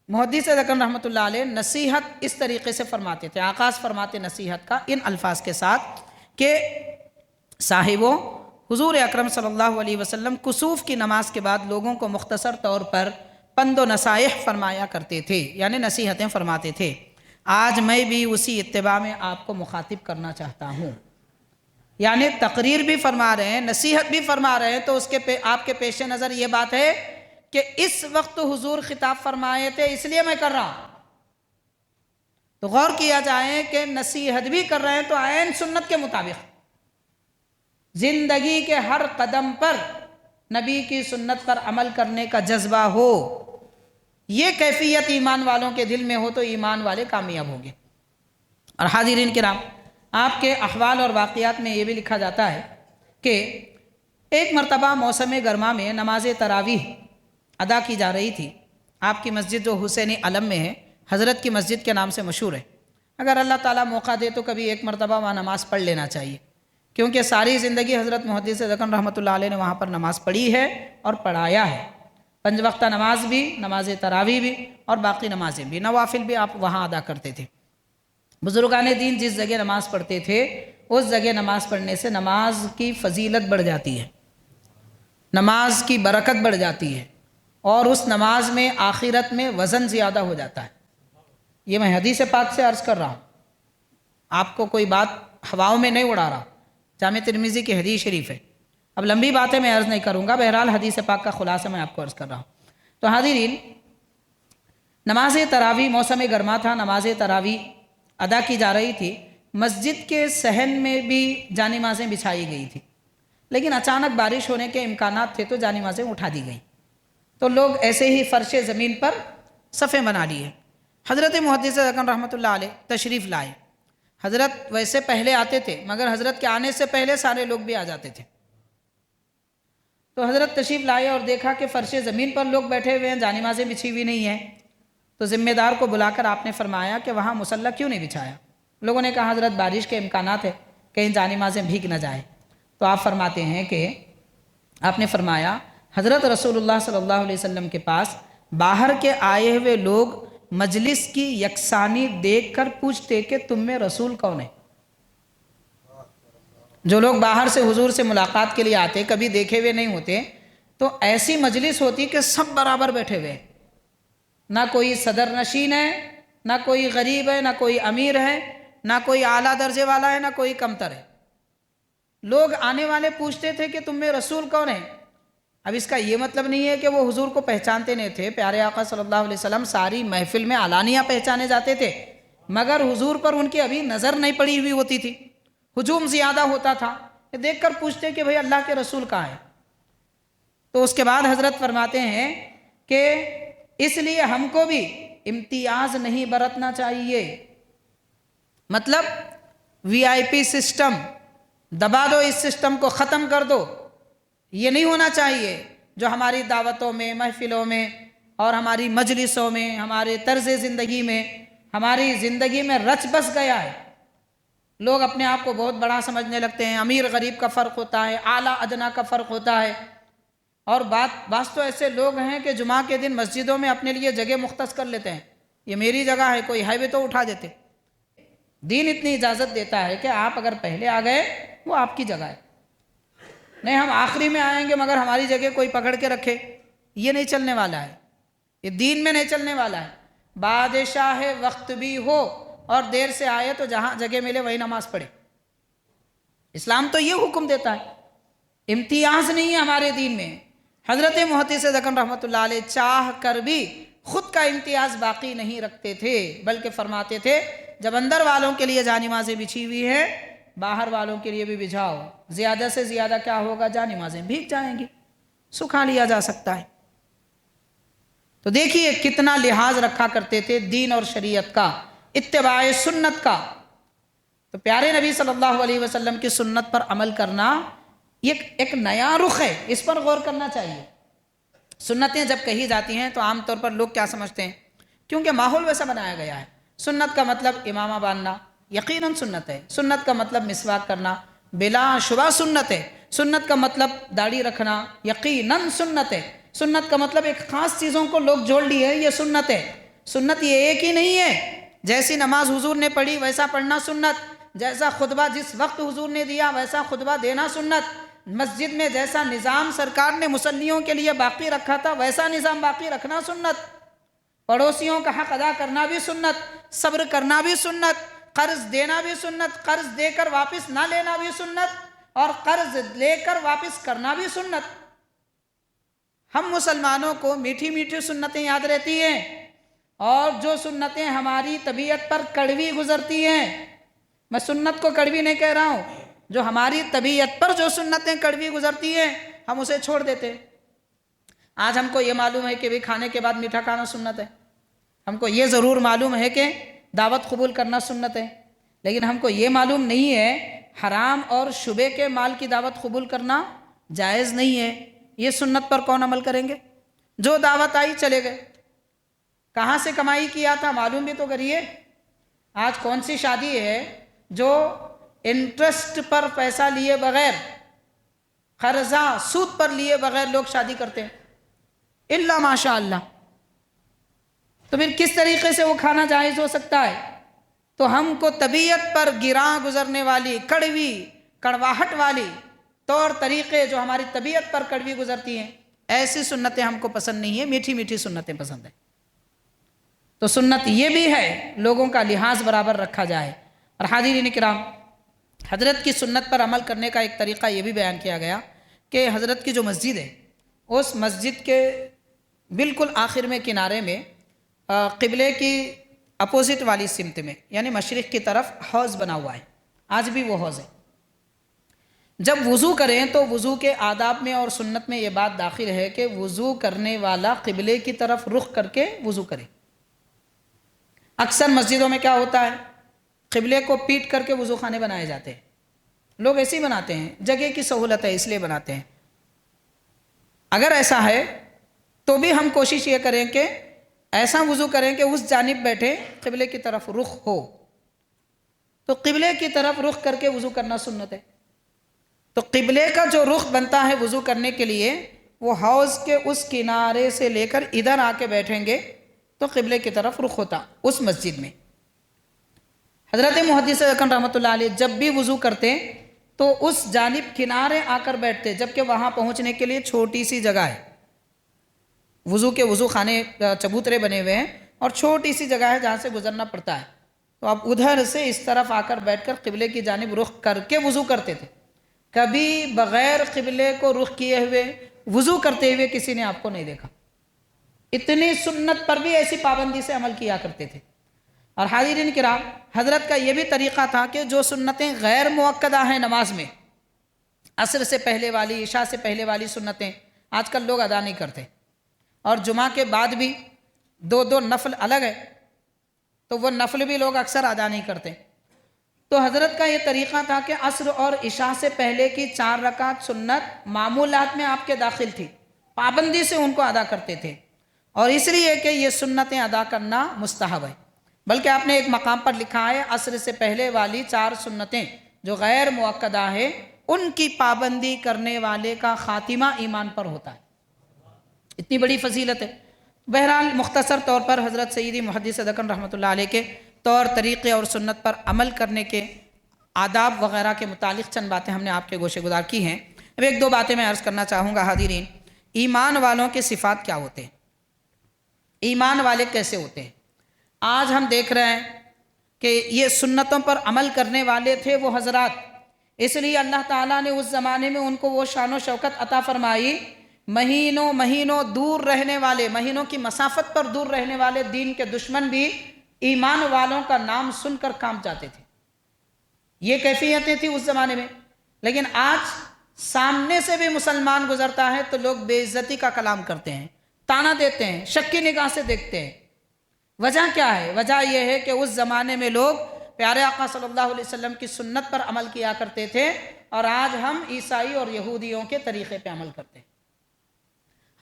Speaker 1: محدث اکرم رحمۃ اللہ علیہ نصیحت اس طریقے سے فرماتے تھے، آغاز فرماتے نصیحت کا ان الفاظ کے ساتھ کہ صاحبوں، حضور اکرم صلی اللہ علیہ وسلم کسوف کی نماز کے بعد لوگوں کو مختصر طور پر پند و نصائح فرمایا کرتے تھے، یعنی نصیحتیں فرماتے تھے۔ آج میں بھی اسی اتباع میں آپ کو مخاطب کرنا چاہتا ہوں، یعنی تقریر بھی فرما رہے ہیں، نصیحت بھی فرما رہے ہیں، تو اس کے آپ کے پیش نظر یہ بات ہے کہ اس وقت حضور خطاب فرمائے تھے، اس لیے میں کر رہا ہوں۔ تو غور کیا جائے کہ نصیحت بھی کر رہے ہیں تو عین سنت کے مطابق، زندگی کے ہر قدم پر نبی کی سنت پر عمل کرنے کا جذبہ ہو۔ یہ کیفیت ایمان والوں کے دل میں ہو تو ایمان والے کامیاب ہوں گے۔ اور حاضرین کرام، آپ کے احوال اور واقعات میں یہ بھی لکھا جاتا ہے کہ ایک مرتبہ موسم گرما میں نماز تراویح ادا کی جا رہی تھی۔ آپ کی مسجد جو حسینی علم میں ہے، حضرت کی مسجد کے نام سے مشہور ہے، اگر اللہ تعالیٰ موقع دے تو کبھی ایک مرتبہ وہاں نماز پڑھ لینا چاہیے، کیونکہ ساری زندگی حضرت محدث اکرم رحمۃ اللہ علیہ نے وہاں پر نماز پڑھی ہے اور پڑھایا ہے۔ 5 وقتہ نماز بھی، نماز تراویح بھی، اور باقی نمازیں بھی، نوافل بھی آپ وہاں ادا کرتے تھے۔ بزرگان دین جس جگہ نماز پڑھتے تھے اس جگہ نماز پڑھنے سے نماز کی فضیلت بڑھ جاتی ہے، نماز کی برکت بڑھ جاتی ہے، اور اس نماز میں آخرت میں وزن زیادہ ہو جاتا ہے۔ یہ میں حدیث پاک سے عرض کر رہا ہوں، آپ کو کوئی بات ہواؤں میں نہیں اڑا رہا، جامع ترمذی کی حدیث شریف ہے۔ اب لمبی باتیں میں عرض نہیں کروں گا، بہرحال حدیث پاک کا خلاصہ میں آپ کو عرض کر رہا ہوں۔ تو حاضرین، نماز تراویح، موسم گرما تھا، نماز تراویح ادا کی جا رہی تھی۔ مسجد کے صحن میں بھی جانمازیں بچھائی گئی تھی، لیکن اچانک بارش ہونے کے امکانات تھے تو جانمازیں اٹھا دی گئیں، تو لوگ ایسے ہی فرش زمین پر صفیں بنا لیے۔ حضرت محدث اکرم رحمۃ اللہ علیہ تشریف لائے۔ حضرت ویسے پہلے آتے تھے، مگر حضرت کے آنے سے پہلے سارے لوگ بھی آ جاتے تھے۔ تو حضرت تشریف لائے اور دیکھا کہ فرش زمین پر لوگ بیٹھے ہوئے ہیں، جانمازیں بچھی ہوئی نہیں ہیں۔ تو ذمہ دار کو بلا کر آپ نے فرمایا کہ وہاں مصلی کیوں نہیں بچھایا؟ لوگوں نے کہا حضرت بارش کے امکانات ہے، کہیں جانمازیں بھیگ نہ جائیں۔ تو آپ فرماتے ہیں کہ آپ نے فرمایا حضرت رسول اللہ صلی اللہ علیہ وسلم کے پاس باہر کے آئے ہوئے لوگ مجلس کی یکسانی دیکھ کر پوچھتے کہ تم میں رسول کون ہے؟ جو لوگ باہر سے حضور سے ملاقات کے لیے آتے، کبھی دیکھے ہوئے نہیں ہوتے، تو ایسی مجلس ہوتی کہ سب برابر بیٹھے ہوئے، نہ کوئی صدر نشین ہے، نہ کوئی غریب ہے، نہ کوئی امیر ہے، نہ کوئی اعلیٰ درجے والا ہے، نہ کوئی کمتر ہے۔ لوگ آنے والے پوچھتے تھے کہ تم میں رسول کون ہے؟ اب اس کا یہ مطلب نہیں ہے کہ وہ حضور کو پہچانتے نہیں تھے۔ پیارے آقا صلی اللہ علیہ وسلم ساری محفل میں علانیہ پہچانے جاتے تھے، مگر حضور پر ان کی ابھی نظر نہیں پڑی ہوئی ہوتی تھی، ہجوم زیادہ ہوتا تھا، دیکھ کر پوچھتے کہ بھئی اللہ کے رسول کہاں ہے؟ تو اس کے بعد حضرت فرماتے ہیں کہ اس لیے ہم کو بھی امتیاز نہیں برتنا چاہیے، مطلب وی آئی پی سسٹم دبا دو، اس سسٹم کو ختم کر دو، یہ نہیں ہونا چاہیے جو ہماری دعوتوں میں، محفلوں میں اور ہماری مجلسوں میں، ہمارے طرز زندگی میں، ہماری زندگی میں رچ بس گیا ہے۔ لوگ اپنے آپ کو بہت بڑا سمجھنے لگتے ہیں، امیر غریب کا فرق ہوتا ہے، اعلیٰ ادنا کا فرق ہوتا ہے، اور بعض تو ایسے لوگ ہیں کہ جمعہ کے دن مسجدوں میں اپنے لیے جگہ مختص کر لیتے ہیں، یہ میری جگہ ہے، کوئی ہے بھی تو اٹھا دیتے۔ دین اتنی اجازت دیتا ہے کہ آپ اگر پہلے آ گئے وہ آپ کی جگہ ہے، نہیں ہم آخری میں آئیں گے مگر ہماری جگہ کوئی پکڑ کے رکھے، یہ نہیں چلنے والا ہے، یہ دین میں نہیں چلنے والا ہے۔ بادشاہ وقت بھی ہو اور دیر سے آئے تو جہاں جگہ ملے وہی نماز پڑھے، اسلام تو یہ حکم دیتا ہے، امتیاز نہیں ہے ہمارے دین میں۔ حضرت محدث دکن رحمۃ اللہ علیہ چاہ کر بھی خود کا امتیاز باقی نہیں رکھتے تھے، بلکہ فرماتے تھے جب اندر والوں کے لیے جانمازیں بچھی ہوئی ہیں، باہر والوں کے لیے بھی بچھاؤ، زیادہ سے زیادہ کیا ہوگا، جانمازیں بھیگ جائیں گی، سکھا لیا جا سکتا ہے۔ تو دیکھیے کتنا لحاظ رکھا کرتے تھے دین اور شریعت کا، اتباع سنت کا۔ تو پیارے نبی صلی اللہ علیہ وسلم کی سنت پر عمل کرنا یہ ایک نیا رخ ہے، اس پر غور کرنا چاہیے۔ سنتیں جب کہی جاتی ہیں تو عام طور پر لوگ کیا سمجھتے ہیں، کیونکہ ماحول ویسا بنایا گیا ہے۔ سنت کا مطلب امامہ باندھنا یقیناً سنت ہے، سنت کا مطلب مسواک کرنا بلا شبہ سنت ہے، سنت کا مطلب داڑھی رکھنا یقیناً سنت ہے، سنت کا مطلب ایک خاص چیزوں کو لوگ جوڑ لیے یہ سنت ہے۔ سنت یہ ایک ہی نہیں ہے، جیسی نماز حضور نے پڑھی ویسا پڑھنا سنت، جیسا خطبہ جس وقت حضور نے دیا ویسا خطبہ دینا سنت، مسجد میں جیسا نظام سرکار نے مصلیوں کے لیے باقی رکھا تھا ویسا نظام باقی رکھنا سنت، پڑوسیوں کا حق ادا کرنا بھی سنت، صبر کرنا بھی سنت، قرض دینا بھی سنت، قرض دے کر واپس نہ لینا بھی سنت، اور قرض لے کر واپس کرنا بھی سنت۔ ہم مسلمانوں کو میٹھی میٹھی سنتیں یاد رہتی ہیں، اور جو سنتیں ہماری طبیعت پر کڑوی گزرتی ہیں، میں سنت کو کڑوی نہیں کہہ رہا ہوں، جو ہماری طبیعت پر جو سنتیں کڑوی گزرتی ہیں ہم اسے چھوڑ دیتے ہیں۔ آج ہم کو یہ معلوم ہے کہ بھی کھانے کے بعد میٹھا کھانا سنت ہے، ہم کو یہ ضرور معلوم ہے کہ دعوت قبول کرنا سنت ہے، لیکن ہم کو یہ معلوم نہیں ہے حرام اور شبے کے مال کی دعوت قبول کرنا جائز نہیں ہے۔ یہ سنت پر کون عمل کریں گے؟ جو دعوت آئی چلے گئے، کہاں سے کمائی کیا تھا معلوم بھی تو کریے۔ آج کون سی شادی ہے جو انٹرسٹ پر پیسہ لیے بغیر، قرضہ سود پر لیے بغیر لوگ شادی کرتے ہیں؟ الا ماشاء اللہ۔ تو پھر کس طریقے سے وہ کھانا جائز ہو سکتا ہے؟ تو ہم کو طبیعت پر گراں گزرنے والی کڑوی کڑواہٹ والی طور طریقے جو ہماری طبیعت پر کڑوی گزرتی ہیں ایسی سنتیں ہم کو پسند نہیں ہیں، میٹھی میٹھی سنتیں پسند ہیں۔ تو سنت یہ بھی ہے لوگوں کا لحاظ برابر رکھا جائے۔ اور حاضرین کرام، حضرت کی سنت پر عمل کرنے کا ایک طریقہ یہ بھی بیان کیا گیا کہ حضرت کی جو مسجد ہے اس مسجد کے بالکل آخر میں کنارے میں قبلے کی اپوزٹ والی سمت میں یعنی مشرق کی طرف حوض بنا ہوا ہے، آج بھی وہ حوض ہے۔ جب وضو کریں تو وضو کے آداب میں اور سنت میں یہ بات داخل ہے کہ وضو کرنے والا قبلے کی طرف رخ کر کے وضو کرے۔ اکثر مسجدوں میں کیا ہوتا ہے، قبلے کو پیٹ کر کے وضو خانے بنائے جاتے ہیں، لوگ ایسے ہی بناتے ہیں، جگہ کی سہولت ہے اس لیے بناتے ہیں۔ اگر ایسا ہے تو بھی ہم کوشش یہ کریں کہ ایسا وضو کریں کہ اس جانب بیٹھے قبلے کی طرف رخ ہو، تو قبلے کی طرف رخ کر کے وضو کرنا سنت ہے۔ تو قبلے کا جو رخ بنتا ہے وضو کرنے کے لیے وہ حوض کے اس کنارے سے لے کر ادھر آ کے بیٹھیں گے تو قبلے کی طرف رخ ہوتا اس مسجد میں۔ حضرت محدث اکن رحمۃ اللہ علیہ جب بھی وضو کرتے تو اس جانب کنارے آ کر بیٹھتے، جبکہ وہاں پہنچنے کے لیے چھوٹی سی جگہ ہے، وضو خانے چبوترے بنے ہوئے ہیں اور چھوٹی سی جگہ ہے جہاں سے گزرنا پڑتا ہے، تو آپ ادھر سے اس طرف آ کر بیٹھ کر قبلے کی جانب رخ کر کے وضو کرتے تھے۔ کبھی بغیر قبلے کو رخ کیے ہوئے وضو کرتے ہوئے کسی نے آپ کو نہیں دیکھا۔ اتنی سنت پر بھی ایسی پابندی سے عمل کیا کرتے تھے۔ اور حاضرین کرام، حضرت کا یہ بھی طریقہ تھا کہ جو سنتیں غیر مؤکدہ ہیں نماز میں، عصر سے پہلے والی، عشاء سے پہلے والی سنتیں آج کل لوگ ادا نہیں کرتے، اور جمعہ کے بعد بھی دو نفل الگ ہے تو وہ نفل بھی لوگ اکثر ادا نہیں کرتے۔ تو حضرت کا یہ طریقہ تھا کہ عصر اور عشاء سے پہلے کی 4 رکعت سنت معمولات میں آپ کے داخل تھی، پابندی سے ان کو ادا کرتے تھے، اور اس لیے کہ یہ سنتیں ادا کرنا مستحب ہے۔ بلکہ آپ نے ایک مقام پر لکھا ہے عصر سے پہلے والی 4 سنتیں جو غیر مؤکدہ ہیں ان کی پابندی کرنے والے کا خاتمہ ایمان پر ہوتا ہے۔ اتنی بڑی فضیلت ہے۔ بہرحال مختصر طور پر حضرت سیدی محدث دکن رحمۃ اللہ علیہ کے طور طریقے اور سنت پر عمل کرنے کے آداب وغیرہ کے متعلق چند باتیں ہم نے آپ کے گوشے گزار کی ہیں۔ اب 1-2 باتیں میں عرض کرنا چاہوں گا حاضرین۔ ایمان والوں کے صفات کیا ہوتے ہیں؟ ایمان والے کیسے ہوتے ہیں؟ آج ہم دیکھ رہے ہیں کہ یہ سنتوں پر عمل کرنے والے تھے وہ حضرات، اس لیے اللہ تعالیٰ نے اس زمانے میں ان کو وہ شان و شوکت عطا فرمائی، مہینوں دور رہنے والے، مہینوں کی مسافت پر دور رہنے والے دین کے دشمن بھی ایمان والوں کا نام سن کر کام جاتے تھے۔ یہ کیفیتیں تھیں اس زمانے میں، لیکن آج سامنے سے بھی مسلمان گزرتا ہے تو لوگ بے عزتی کا کلام کرتے ہیں، تانا دیتے ہیں، شک کی نگاہ سے دیکھتے ہیں۔ وجہ کیا ہے؟ وجہ یہ ہے کہ اس زمانے میں لوگ پیارے آقا صلی اللہ علیہ وسلم کی سنت پر عمل کیا کرتے تھے، اور آج ہم عیسائی اور یہودیوں کے طریقے پہ عمل کرتے ہیں۔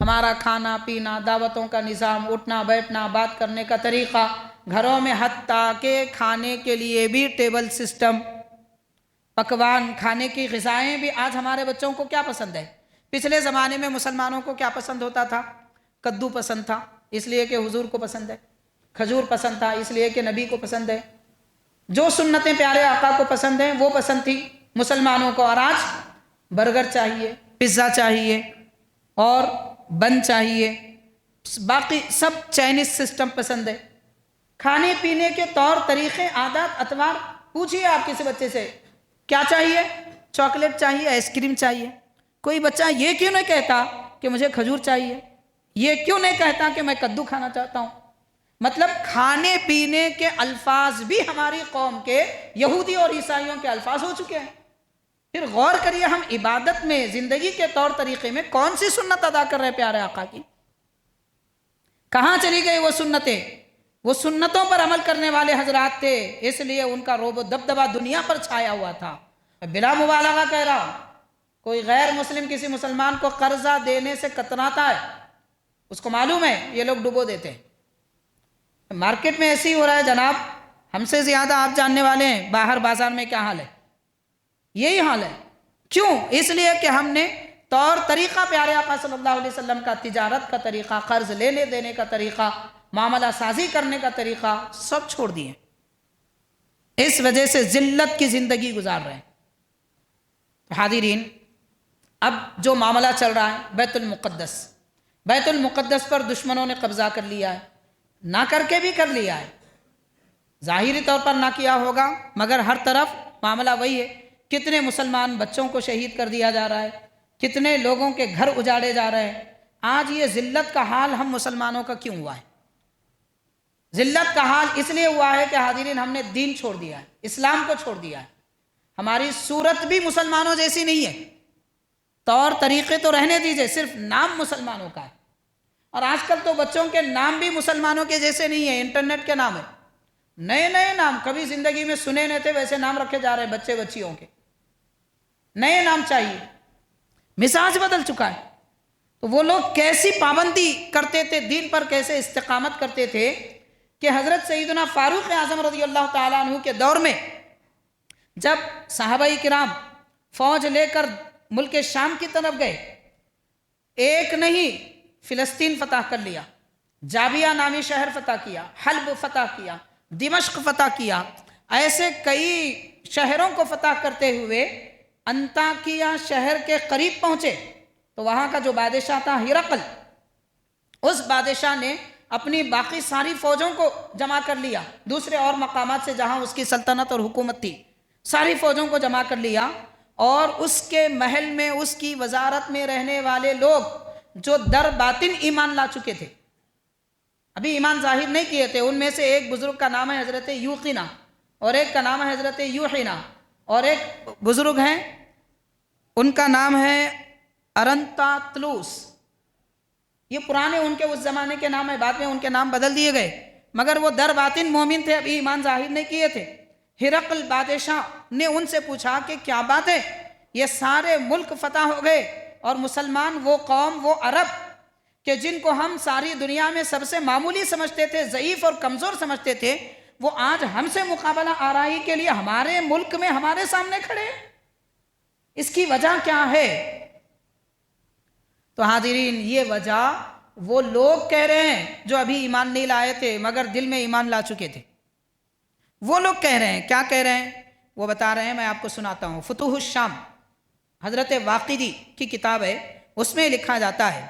Speaker 1: ہمارا کھانا پینا، دعوتوں کا نظام، اٹھنا بیٹھنا، بات کرنے کا طریقہ، گھروں میں حتیٰ کہ کھانے کے لیے بھی ٹیبل سسٹم، پکوان، کھانے کی غذائیں بھی آج ہمارے بچوں کو کیا پسند ہے؟ پچھلے زمانے میں مسلمانوں کو کیا پسند ہوتا تھا؟ کدو پسند تھا اس لیے کہ حضور کو پسند ہے، کھجور پسند تھا اس لیے کہ نبی کو پسند ہے، جو سنتیں پیارے آقا کو پسند ہیں وہ پسند تھی مسلمانوں کو، اور آج برگر چاہیے، پیزا چاہیے اور بن چاہیے، باقی سب چائنیز سسٹم پسند ہے۔ کھانے پینے کے طور طریقے، عادات، اطوار، پوچھئے آپ کسی بچے سے کیا چاہیے؟ چاکلیٹ چاہیے، آئس کریم چاہیے۔ کوئی بچہ یہ کیوں نہیں کہتا کہ مجھے کھجور چاہیے؟ یہ کیوں نہیں کہتا کہ میں کدو کھانا چاہتا ہوں؟ مطلب کھانے پینے کے الفاظ بھی ہماری قوم کے یہودی اور عیسائیوں کے الفاظ ہو چکے ہیں۔ پھر غور کریے ہم عبادت میں، زندگی کے طور طریقے میں کون سی سنت ادا کر رہے پیارے آقا کی؟ کہاں چلی گئی وہ سنتیں؟ وہ سنتوں پر عمل کرنے والے حضرات تھے، اس لیے ان کا رعب و دبدبہ دنیا پر چھایا ہوا تھا۔ بلا مبالغہ کہہ رہا ہوں، کوئی غیر مسلم کسی مسلمان کو قرضہ دینے سے کتراتا ہے، اس کو معلوم ہے یہ لوگ ڈبو دیتے ہیں۔ مارکیٹ میں ایسے ہی ہو رہا ہے جناب، ہم سے زیادہ آپ جاننے والے ہیں باہر بازار میں کیا حال ہے۔ یہی حال ہے۔ کیوں؟ اس لیے کہ ہم نے طور طریقہ پیارے آقا صلی اللہ علیہ وسلم کا، تجارت کا طریقہ، قرض لینے دینے کا طریقہ، معاملہ سازی کرنے کا طریقہ سب چھوڑ دیے، اس وجہ سے ذلت کی زندگی گزار رہے ہیں۔ حاضرین، اب جو معاملہ چل رہا ہے بیت المقدس پر دشمنوں نے قبضہ کر لیا ہے، نہ کر کے بھی کر لیا ہے، ظاہری طور پر نہ کیا ہوگا مگر ہر طرف معاملہ وہی ہے۔ کتنے مسلمان بچوں کو شہید کر دیا جا رہا ہے، کتنے لوگوں کے گھر اجاڑے جا رہے ہیں۔ آج یہ ذلت کا حال ہم مسلمانوں کا کیوں ہوا ہے؟ ذلت کا حال اس لیے ہوا ہے کہ حاضرین ہم نے دین چھوڑ دیا ہے، اسلام کو چھوڑ دیا ہے۔ ہماری صورت بھی مسلمانوں جیسی نہیں ہے، طور طریقے تو رہنے دیجئے، صرف نام مسلمانوں کا ہے۔ اور آج کل تو بچوں کے نام بھی مسلمانوں کے جیسے نہیں ہیں، انٹرنیٹ کے نام ہے، نئے نئے نام کبھی زندگی میں سنے نہیں تھے ویسے نام رکھے جا رہے ہیں بچے بچیوں کے، نئے نام چاہیے، مزاج بدل چکا ہے۔ تو وہ لوگ کیسی پابندی کرتے تھے دین پر، کیسے استقامت کرتے تھے کہ حضرت سیدنا فاروق اعظم رضی اللہ تعالیٰ عنہ کے دور میں جب صحابہ کرام فوج لے کر ملک شام کی طرف گئے ایک نہیں فلسطین فتح کر لیا، جابیہ نامی شہر فتح کیا، حلب فتح کیا، دمشق فتح کیا، ایسے کئی شہروں کو فتح کرتے ہوئے انطاکیہ شہر کے قریب پہنچے تو وہاں کا جو بادشاہ تھا ہرقل، اس بادشاہ نے اپنی باقی ساری فوجوں کو جمع کر لیا، دوسرے اور مقامات سے جہاں اس کی سلطنت اور حکومت تھی، ساری فوجوں کو جمع کر لیا، اور اس کے محل میں اس کی وزارت میں رہنے والے لوگ جو در باطن ایمان لا چکے تھے، ابھی ایمان ظاہر نہیں کیے تھے، ان میں سے ایک بزرگ کا نام ہے حضرت یوقینہ، اور ایک کا نام ہے حضرت یوحنا، اور ایک بزرگ ہیں ان کا نام ہے ارنطاطلوس۔ یہ پرانے ان کے اس زمانے کے نام ہے، بعد میں ان کے نام بدل دیے گئے، مگر وہ در باطن مومن تھے، ابھی ایمان ظاہر نہیں کیے تھے۔ ہرقل بادشاہ نے ان سے پوچھا کہ کیا بات ہے، یہ سارے ملک فتح ہو گئے اور مسلمان، وہ قوم، وہ عرب کہ جن کو ہم ساری دنیا میں سب سے معمولی سمجھتے تھے، ضعیف اور کمزور سمجھتے تھے، وہ آج ہم سے مقابلہ آرائی کے لیے ہمارے ملک میں ہمارے سامنے کھڑے ہیں، اس کی وجہ کیا ہے؟ تو حاضرین، یہ وجہ وہ لوگ کہہ رہے ہیں جو ابھی ایمان نہیں لائے تھے مگر دل میں ایمان لا چکے تھے، وہ لوگ کہہ رہے ہیں۔ کیا کہہ رہے ہیں وہ بتا رہے ہیں، میں آپ کو سناتا ہوں۔ فتوح الشام حضرت واقدی کی کتاب ہے، اس میں لکھا جاتا ہے،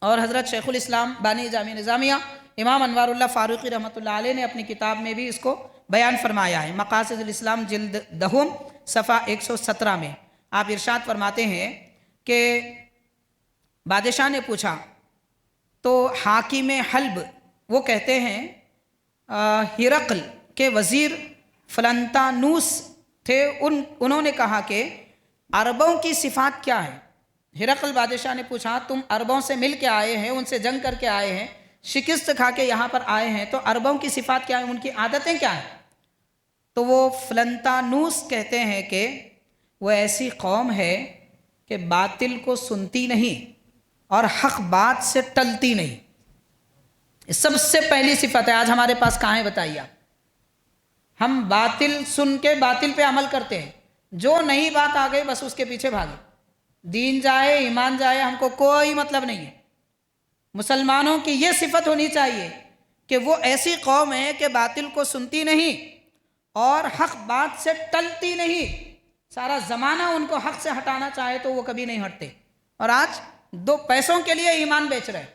Speaker 1: اور حضرت شیخ الاسلام بانی جامع نظامیہ امام انوار اللہ فاروقی رحمۃ اللہ علیہ نے اپنی کتاب میں بھی اس کو بیان فرمایا ہے، مقاصد الاسلام جلد دہم صفحہ 117 میں آپ ارشاد فرماتے ہیں کہ بادشاہ نے پوچھا تو حاکم حلب، وہ کہتے ہیں ہرقل کے وزیر فلنطانوس تھے، انہوں نے کہا کہ عربوں کی صفات کیا ہے؟ ہرقل بادشاہ نے پوچھا تم عربوں سے مل کے آئے ہیں، ان سے جنگ کر کے آئے ہیں، شکست کھا کے یہاں پر آئے ہیں، تو عربوں کی صفات کیا ہیں، ان کی عادتیں کیا ہیں؟ تو وہ فلنطانوس کہتے ہیں کہ وہ ایسی قوم ہے کہ باطل کو سنتی نہیں اور حق بات سے ٹلتی نہیں، سب سے پہلی صفت ہے۔ آج ہمارے پاس کہاں ہے بتائیے آپ؟ ہم باطل سن کے باطل پہ عمل کرتے ہیں، جو نئی بات آ گئی بس اس کے پیچھے بھاگے، دین جائے ایمان جائے ہم کو کوئی مطلب نہیں ہے۔ مسلمانوں کی یہ صفت ہونی چاہیے کہ وہ ایسی قوم ہے کہ باطل کو سنتی نہیں اور حق بات سے ٹلتی نہیں، سارا زمانہ ان کو حق سے ہٹانا چاہے تو وہ کبھی نہیں ہٹتے۔ اور آج 2 پیسوں کے لیے ایمان بیچ رہے ہیں،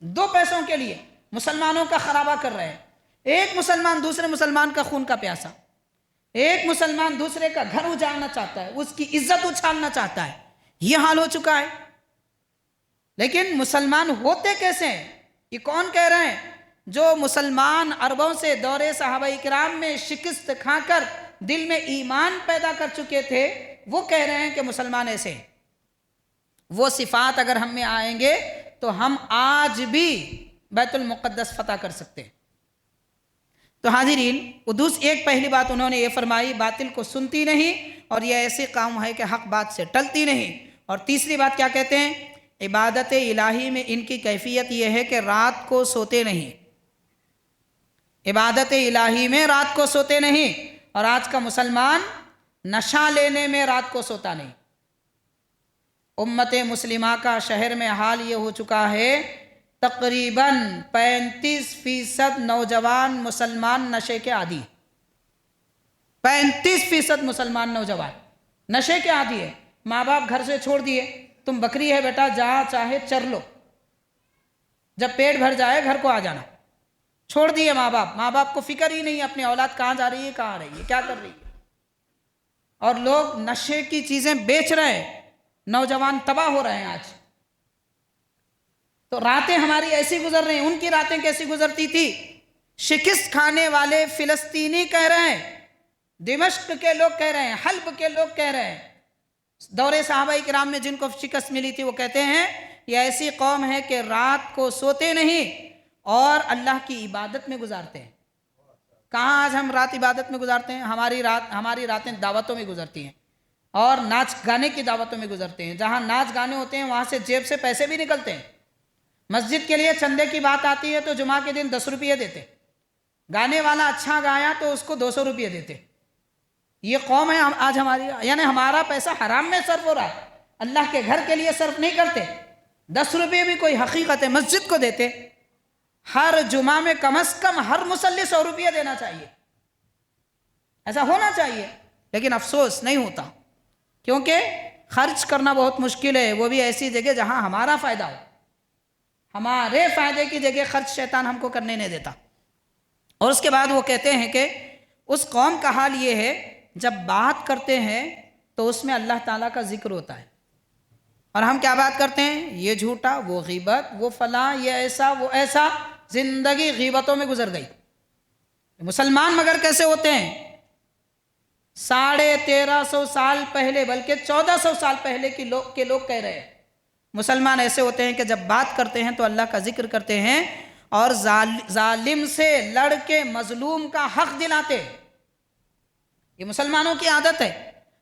Speaker 1: 2 پیسوں کے لیے مسلمانوں کا خرابہ کر رہے ہیں، ایک مسلمان دوسرے مسلمان کا خون کا پیاسا، ایک مسلمان دوسرے کا گھر اجاڑنا چاہتا ہے، اس کی عزت اچھالنا چاہتا ہے، یہ حال ہو چکا ہے۔ لیکن مسلمان ہوتے کیسے ہیں؟ یہ کون کہہ رہے ہیں؟ جو مسلمان عربوں سے دور صحابہ کرام میں شکست کھا کر دل میں ایمان پیدا کر چکے تھے، وہ کہہ رہے ہیں کہ مسلمان ایسے ہیں۔ وہ صفات اگر ہم میں آئیں گے تو ہم آج بھی بیت المقدس فتح کر سکتے ہیں۔ تو حاضرین، ایک پہلی بات انہوں نے یہ فرمائی، باطل کو سنتی نہیں اور یہ ایسی قوم ہے کہ حق بات سے ٹلتی نہیں۔ اور تیسری بات کیا کہتے ہیں؟ عبادت الہی میں ان کی کیفیت یہ ہے کہ رات کو سوتے نہیں، عبادت الہی میں رات کو سوتے نہیں۔ اور آج کا مسلمان نشہ لینے میں رات کو سوتا نہیں۔ امت مسلمہ کا شہر میں حال یہ ہو چکا ہے، تقریباً 35% نوجوان مسلمان نشے کے عادی، 35% مسلمان نوجوان نشے کے عادی ہے۔ ماں باپ گھر سے چھوڑ دیے، تم بکری ہے بیٹا جہاں چاہے چر لو، جب پیٹ بھر جائے گھر کو آ جانا، چھوڑ دیے ماں باپ کو فکر ہی نہیں ہے اپنی اولاد کہاں جا رہی ہے، کہاں آ رہی ہے، کیا کر رہی ہے۔ اور لوگ نشے کی چیزیں بیچ رہے ہیں، نوجوان تباہ ہو رہے ہیں آج۔ تو راتیں ہماری ایسی گزر رہی ہیں، ان کی راتیں کیسی گزرتی تھی؟ شکست کھانے والے فلسطینی کہہ رہے ہیں، دمشق کے لوگ کہہ رہے ہیں، حلب کے لوگ کہہ رہے ہیں، دور صحابہ کرام میں جن کو شکست ملی تھی وہ کہتے ہیں یہ ایسی قوم ہے کہ رات کو سوتے نہیں اور اللہ کی عبادت میں گزارتے ہیں۔ کہاں آج ہم رات عبادت میں گزارتے ہیں؟ ہماری راتیں دعوتوں میں گزرتی ہیں اور ناچ گانے کی دعوتوں میں گزرتے ہیں۔ جہاں ناچ گانے ہوتے ہیں وہاں سے جیب سے پیسے بھی نکلتے ہیں۔ مسجد کے لیے چندے کی بات آتی ہے تو جمعہ کے دن 10 روپے دیتے، گانے والا اچھا گایا تو اس کو 200 روپے دیتے۔ یہ قوم ہے آج ہماری، یعنی ہمارا پیسہ حرام میں صرف ہو رہا ہے، اللہ کے گھر کے لیے صرف نہیں کرتے، 10 روپے بھی کوئی حقیقت مسجد کو دیتے، ہر جمعہ میں کم از کم ہر مصلی 100 روپیہ دینا چاہیے، ایسا ہونا چاہیے، لیکن افسوس نہیں ہوتا، کیونکہ خرچ کرنا بہت مشکل ہے، وہ بھی ایسی جگہ جہاں ہمارا فائدہ ہو، ہمارے فائدے کی جگہ خرچ شیطان ہم کو کرنے نہیں دیتا۔ اور اس کے بعد وہ کہتے ہیں کہ اس قوم کا حال یہ ہے جب بات کرتے ہیں تو اس میں اللہ تعالیٰ کا ذکر ہوتا ہے، اور ہم کیا بات کرتے ہیں؟ یہ جھوٹا، وہ غیبت، وہ فلاں، یہ ایسا، وہ ایسا، زندگی غیبتوں میں گزر گئی۔ مسلمان مگر کیسے ہوتے ہیں؟ 1350 سال پہلے بلکہ 1400 سال پہلے کے لوگ کہہ رہے ہیں مسلمان ایسے ہوتے ہیں کہ جب بات کرتے ہیں تو اللہ کا ذکر کرتے ہیں اور ظالم سے لڑ کے مظلوم کا حق دلاتے ہیں۔ یہ مسلمانوں کی عادت ہے۔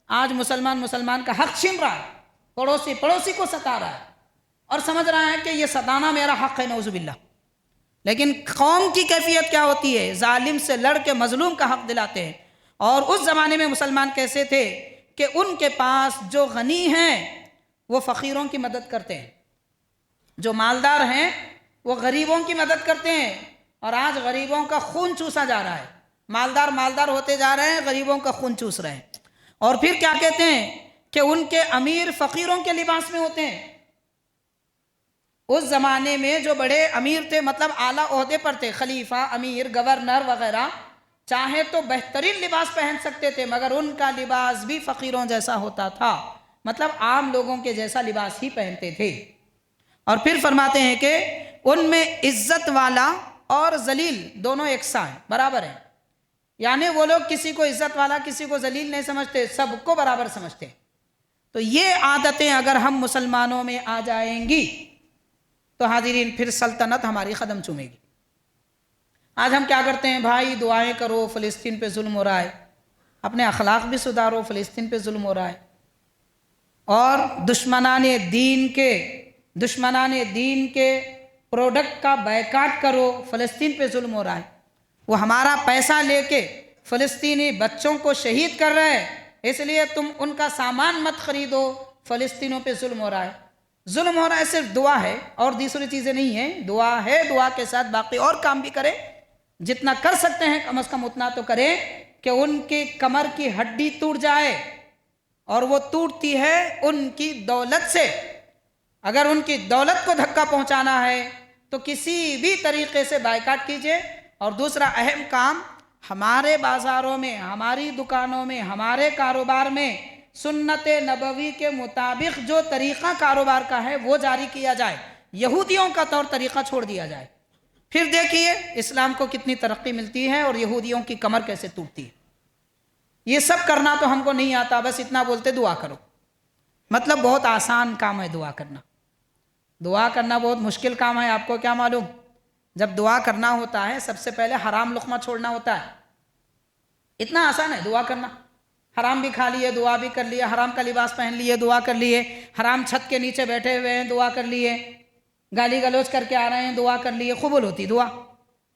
Speaker 1: آج مسلمان کا حق چھین رہا ہے، پڑوسی کو ستا رہا ہے اور سمجھ رہا ہے کہ یہ ستانا میرا حق ہے، نعوذ باللہ۔ لیکن قوم کی کیفیت کیا ہوتی ہے؟ ظالم سے لڑ کے مظلوم کا حق دلاتے ہیں۔ اور اس زمانے میں مسلمان کیسے تھے کہ ان کے پاس جو غنی ہیں وہ فقیروں کی مدد کرتے ہیں، جو مالدار ہیں وہ غریبوں کی مدد کرتے ہیں، اور آج غریبوں کا خون چوسا جا رہا ہے، مالدار ہوتے جا رہے ہیں، غریبوں کا خون چوس رہے ہیں۔ اور پھر کیا کہتے ہیں کہ ان کے امیر فقیروں کے لباس میں ہوتے ہیں۔ اس زمانے میں جو بڑے امیر تھے، مطلب اعلیٰ عہدے پر تھے، خلیفہ، امیر، گورنر وغیرہ، چاہے تو بہترین لباس پہن سکتے تھے، مگر ان کا لباس بھی فقیروں جیسا ہوتا تھا، مطلب عام لوگوں کے جیسا لباس ہی پہنتے تھے۔ اور پھر فرماتے ہیں کہ ان میں عزت والا اور ذلیل دونوں یکساں ہیں، برابر ہیں، یعنی وہ لوگ کسی کو عزت والا کسی کو ذلیل نہیں سمجھتے، سب کو برابر سمجھتے۔ تو یہ عادتیں اگر ہم مسلمانوں میں آ جائیں گی تو حاضرین پھر سلطنت ہماری قدم چومے گی۔ آج ہم کیا کرتے ہیں؟ بھائی دعائیں کرو، فلسطین پہ ظلم ہو رہا ہے، اپنے اخلاق بھی سدھارو، فلسطین پہ ظلم ہو رہا ہے، اور دشمنان دین کے پروڈکٹ کا بائیکاٹ کرو، فلسطین پہ ظلم ہو رہا ہے، وہ ہمارا پیسہ لے کے فلسطینی بچوں کو شہید کر رہے ہیں، اس لیے تم ان کا سامان مت خریدو، فلسطینوں پہ ظلم ہو رہا ہے۔ ظلم ہو رہا ہے، صرف دعا ہے اور دوسری چیزیں نہیں ہیں، دعا ہے، دعا کے ساتھ باقی اور کام بھی کریں، جتنا کر سکتے ہیں کم از کم اتنا تو کریں کہ ان کی کمر کی ہڈی ٹوٹ جائے، اور وہ ٹوٹتی ہے ان کی دولت سے۔ اگر ان کی دولت کو دھکا پہنچانا ہے تو کسی بھی طریقے سے بائیکاٹ کیجئے۔ اور دوسرا اہم کام، ہمارے بازاروں میں، ہماری دکانوں میں، ہمارے کاروبار میں سنت نبوی کے مطابق جو طریقہ کاروبار کا ہے وہ جاری کیا جائے، یہودیوں کا طور طریقہ چھوڑ دیا جائے۔ پھر دیکھیے اسلام کو کتنی ترقی ملتی ہے اور یہودیوں کی کمر کیسے ٹوٹتی ہے۔ یہ سب کرنا تو ہم کو نہیں آتا، بس اتنا بولتے دعا کرو، مطلب بہت آسان کام ہے دعا کرنا۔ دعا کرنا بہت مشکل کام ہے، آپ کو کیا معلوم؟ جب دعا کرنا ہوتا ہے سب سے پہلے حرام لقمہ چھوڑنا ہوتا ہے۔ اتنا آسان ہے دعا کرنا، حرام بھی کھا لیے، دعا بھی کر لیے، حرام کا لباس پہن لیے، دعا کر لیے، حرام چھت کے نیچے بیٹھے ہوئے ہیں، دعا کر لیے، گالی گلوچ کر کے آ رہے ہیں، دعا کر لیے، قبول ہوتی دعا۔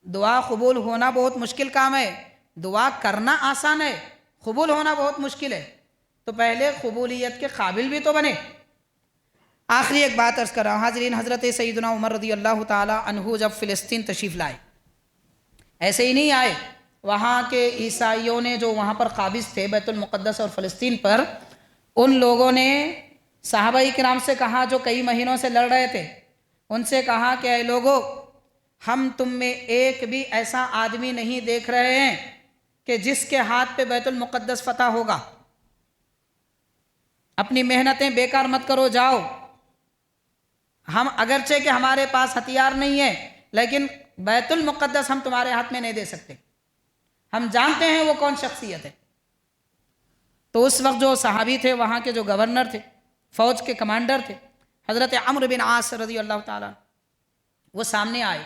Speaker 1: دعا قبول ہونا بہت مشکل کام ہے، دعا کرنا آسان ہے، قبول ہونا بہت مشکل ہے، تو پہلے قبولیت کے قابل بھی تو بنے۔ آخری ایک بات عرض کر رہا ہوں حاضرین، حضرت سیدنا عمر رضی اللہ تعالی عنہ جب فلسطین تشریف لائے، ایسے ہی نہیں آئے، وہاں کے عیسائیوں نے جو وہاں پر قابض تھے بیت المقدس اور فلسطین پر، ان لوگوں نے صحابہ کرام سے کہا جو کئی مہینوں سے لڑ رہے تھے، ان سے کہا کہ اے لوگو، ہم تم میں ایک بھی ایسا آدمی نہیں دیکھ رہے ہیں کہ جس کے ہاتھ پہ بیت المقدس فتح ہوگا، اپنی محنتیں بیکار مت کرو، جاؤ، ہم اگرچہ کہ ہمارے پاس ہتھیار نہیں ہے لیکن بیت المقدس ہم تمہارے ہاتھ میں نہیں دے سکتے، ہم جانتے ہیں وہ کون شخصیت ہے۔ تو اس وقت جو صحابی تھے، وہاں کے جو گورنر تھے، فوج کے کمانڈر تھے، حضرت عمرو بن عاص رضی اللہ تعالیٰ، وہ سامنے آئے،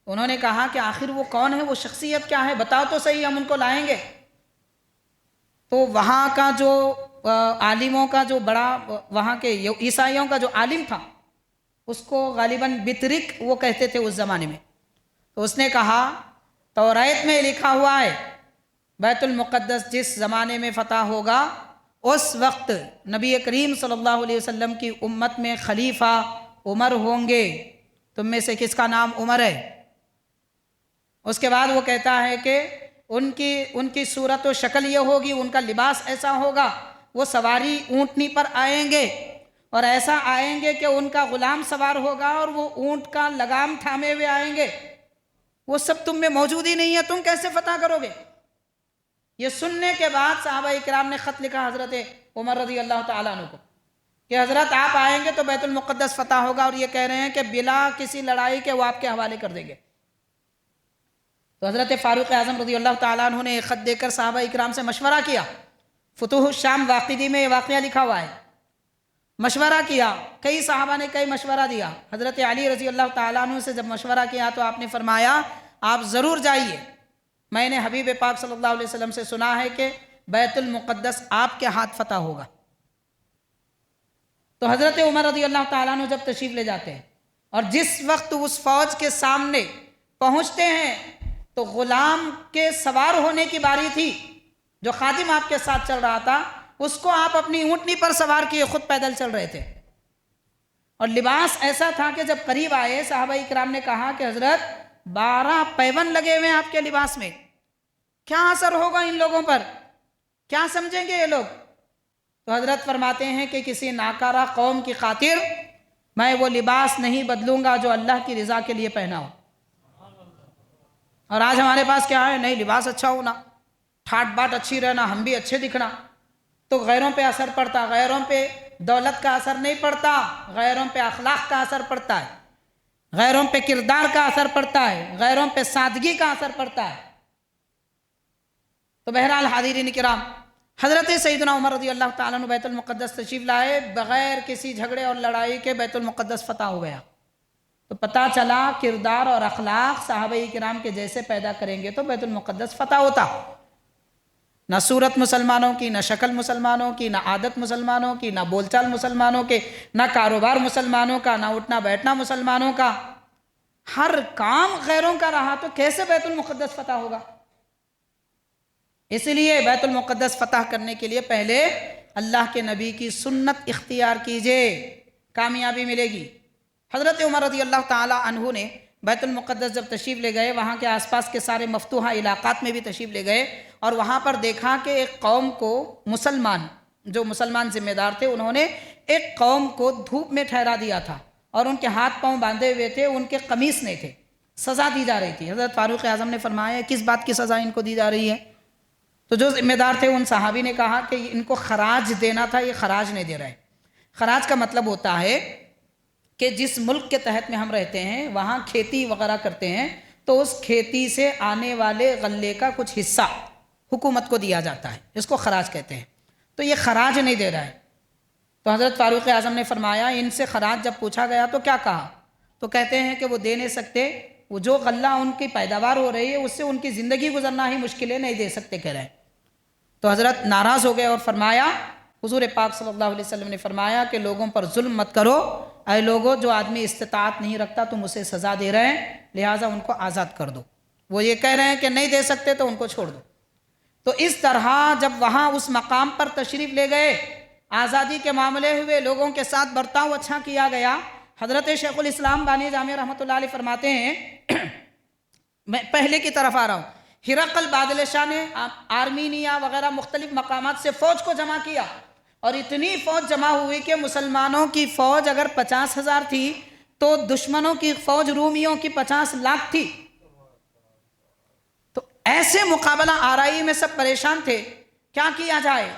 Speaker 1: انہوں نے کہا کہ آخر وہ کون ہے، وہ شخصیت کیا ہے، بتاؤ تو صحیح، ہم ان کو لائیں گے۔ تو وہاں کا جو عالموں کا جو بڑا، وہاں کے عیسائیوں کا جو عالم تھا، اس کو غالباً بطرک وہ کہتے تھے اس زمانے میں، تو اس نے کہا توریت میں لکھا ہوا ہے بیت المقدس جس زمانے میں فتح ہوگا اس وقت نبی کریم صلی اللہ علیہ وسلم کی امت میں خلیفہ عمر ہوں گے۔ تم میں سے کس کا نام عمر ہے؟ اس کے بعد وہ کہتا ہے کہ ان کی صورت و شکل یہ ہوگی، ان کا لباس ایسا ہوگا، وہ سواری اونٹنی پر آئیں گے اور ایسا آئیں گے کہ ان کا غلام سوار ہوگا اور وہ اونٹ کا لگام تھامے ہوئے آئیں گے۔ وہ سب تم میں موجود ہی نہیں ہے، تم کیسے فتح کرو گے؟ یہ سننے کے بعد صحابہ اکرام نے خط لکھا حضرت عمر رضی اللہ تعالیٰ عنہ کو کہ حضرت آپ آئیں گے تو بیت المقدس فتح ہوگا، اور یہ کہہ رہے ہیں کہ بلا کسی لڑائی کے وہ آپ کے حوالے کر دیں گے۔ تو حضرت فاروق اعظم رضی اللہ تعالیٰ عنہ نے ایک خط دے کر صحابہ اکرام سے مشورہ کیا۔ فتوح الشام واقعی میں یہ واقعہ لکھا ہوا ہے۔ مشورہ کیا، کئی صحابہ نے کئی مشورہ دیا۔ حضرت علی رضی اللہ تعالیٰ عنہ سے جب مشورہ کیا تو آپ نے فرمایا آپ ضرور جائیے، میں نے حبیب پاک صلی اللہ علیہ وسلم سے سنا ہے کہ بیت المقدس آپ کے ہاتھ فتح ہوگا۔ تو حضرت عمر رضی اللہ تعالیٰ عنہ جب تشریف لے جاتے ہیں اور جس وقت اس فوج کے سامنے پہنچتے ہیں تو غلام کے سوار ہونے کی باری تھی، جو خادم آپ کے ساتھ چل رہا تھا اس کو آپ اپنی اونٹنی پر سوار کیے خود پیدل چل رہے تھے، اور لباس ایسا تھا کہ جب قریب آئے صحابہ اکرام نے کہا کہ حضرت 12 پیون لگے ہوئے ہیں آپ کے لباس میں، کیا اثر ہوگا ان لوگوں پر، کیا سمجھیں گے یہ لوگ؟ تو حضرت فرماتے ہیں کہ کسی ناکارہ قوم کی خاطر میں وہ لباس نہیں بدلوں گا جو اللہ کی رضا کے لیے پہنا ہو۔ اور آج ہمارے پاس کیا ہے؟ نہیں، لباس اچھا ہونا، ٹھاٹ باٹ اچھی رہنا، ہم بھی اچھے دکھنا، تو غیروں پہ اثر پڑتا۔ غیروں پہ دولت کا اثر نہیں پڑتا، غیروں پہ اخلاق کا اثر پڑتا ہے، غیروں پہ کردار کا اثر پڑتا ہے، غیروں پہ سادگی کا اثر پڑتا ہے۔ تو بہرحال حاضرین کرام، حضرت سیدنا عمر رضی اللہ تعالیٰ عنہ بیت المقدس تشریف لائے، بغیر کسی جھگڑے اور لڑائی کے بیت المقدس فتح ہو گیا۔ تو پتہ چلا کردار اور اخلاق صحابہ کرام کے جیسے پیدا کریں گے تو بیت المقدس فتح ہوتا۔ نہ صورت مسلمانوں کی، نہ شکل مسلمانوں کی، نہ عادت مسلمانوں کی، نہ بول چال مسلمانوں کے، نہ کاروبار مسلمانوں کا، نہ اٹھنا بیٹھنا مسلمانوں کا، ہر کام غیروں کا رہا تو کیسے بیت المقدس فتح ہوگا؟ اس لیے بیت المقدس فتح کرنے کے لیے پہلے اللہ کے نبی کی سنت اختیار کیجئے، کامیابی ملے گی۔ حضرت عمر رضی اللہ تعالیٰ عنہ نے بیت المقدس جب تشریف لے گئے، وہاں کے آس پاس کے سارے مفتوحہ علاقات میں بھی تشریف لے گئے، اور وہاں پر دیکھا کہ ایک قوم کو جو مسلمان ذمہ دار تھے، انہوں نے ایک قوم کو دھوپ میں ٹھہرا دیا تھا اور ان کے ہاتھ پاؤں باندھے ہوئے تھے، ان کے قمیص نہیں تھے، سزا دی جا رہی تھی۔ حضرت فاروق اعظم نے فرمایا کس بات کی سزا ان کو دی جا رہی ہے؟ تو جو ذمہ دار تھے ان صحابی نے کہا کہ ان کو خراج دینا تھا، یہ خراج نہیں دے رہے۔ خراج کا مطلب ہوتا ہے کہ جس ملک کے تحت میں ہم رہتے ہیں وہاں کھیتی وغیرہ کرتے ہیں تو اس کھیتی سے آنے والے غلے کا کچھ حصہ حکومت کو دیا جاتا ہے، اس کو خراج کہتے ہیں۔ تو یہ خراج نہیں دے رہا ہے۔ تو حضرت فاروق اعظم نے فرمایا، ان سے خراج جب پوچھا گیا تو کیا کہا؟ تو کہتے ہیں کہ وہ دے نہیں سکتے، وہ جو غلہ ان کی پیداوار ہو رہی ہے اس سے ان کی زندگی گزرنا ہی مشکلیں، نہیں دے سکتے کہہ رہے ہیں۔ تو حضرت ناراض ہو گئے اور فرمایا، حضور پاک صلی اللہ علیہ وسلم نے فرمایا کہ لوگوں پر ظلم مت کرو، اے لوگوں جو آدمی استطاعت نہیں رکھتا تم اسے سزا دے رہے ہیں، لہٰذا ان کو آزاد کر دو۔ وہ یہ کہہ رہے ہیں کہ نہیں دے سکتے تو ان کو چھوڑ دو۔ تو اس طرح جب وہاں اس مقام پر تشریف لے گئے، آزادی کے معاملے ہوئے، لوگوں کے ساتھ برتاؤ اچھا کیا گیا۔ حضرت شیخ الاسلام بانی جامعہ رحمۃ اللہ علیہ فرماتے ہیں، میں پہلے کی طرف آ رہا ہوں، ہرقل بادل شاہ نے آرمینیا وغیرہ مختلف مقامات سے فوج کو جمع کیا، اور اتنی فوج جمع ہوئی کہ مسلمانوں کی فوج اگر 50,000 تھی تو دشمنوں کی فوج رومیوں کی 50 لاکھ تھی۔ تو ایسے مقابلہ آرائی میں سب پریشان تھے، کیا کیا جائے؟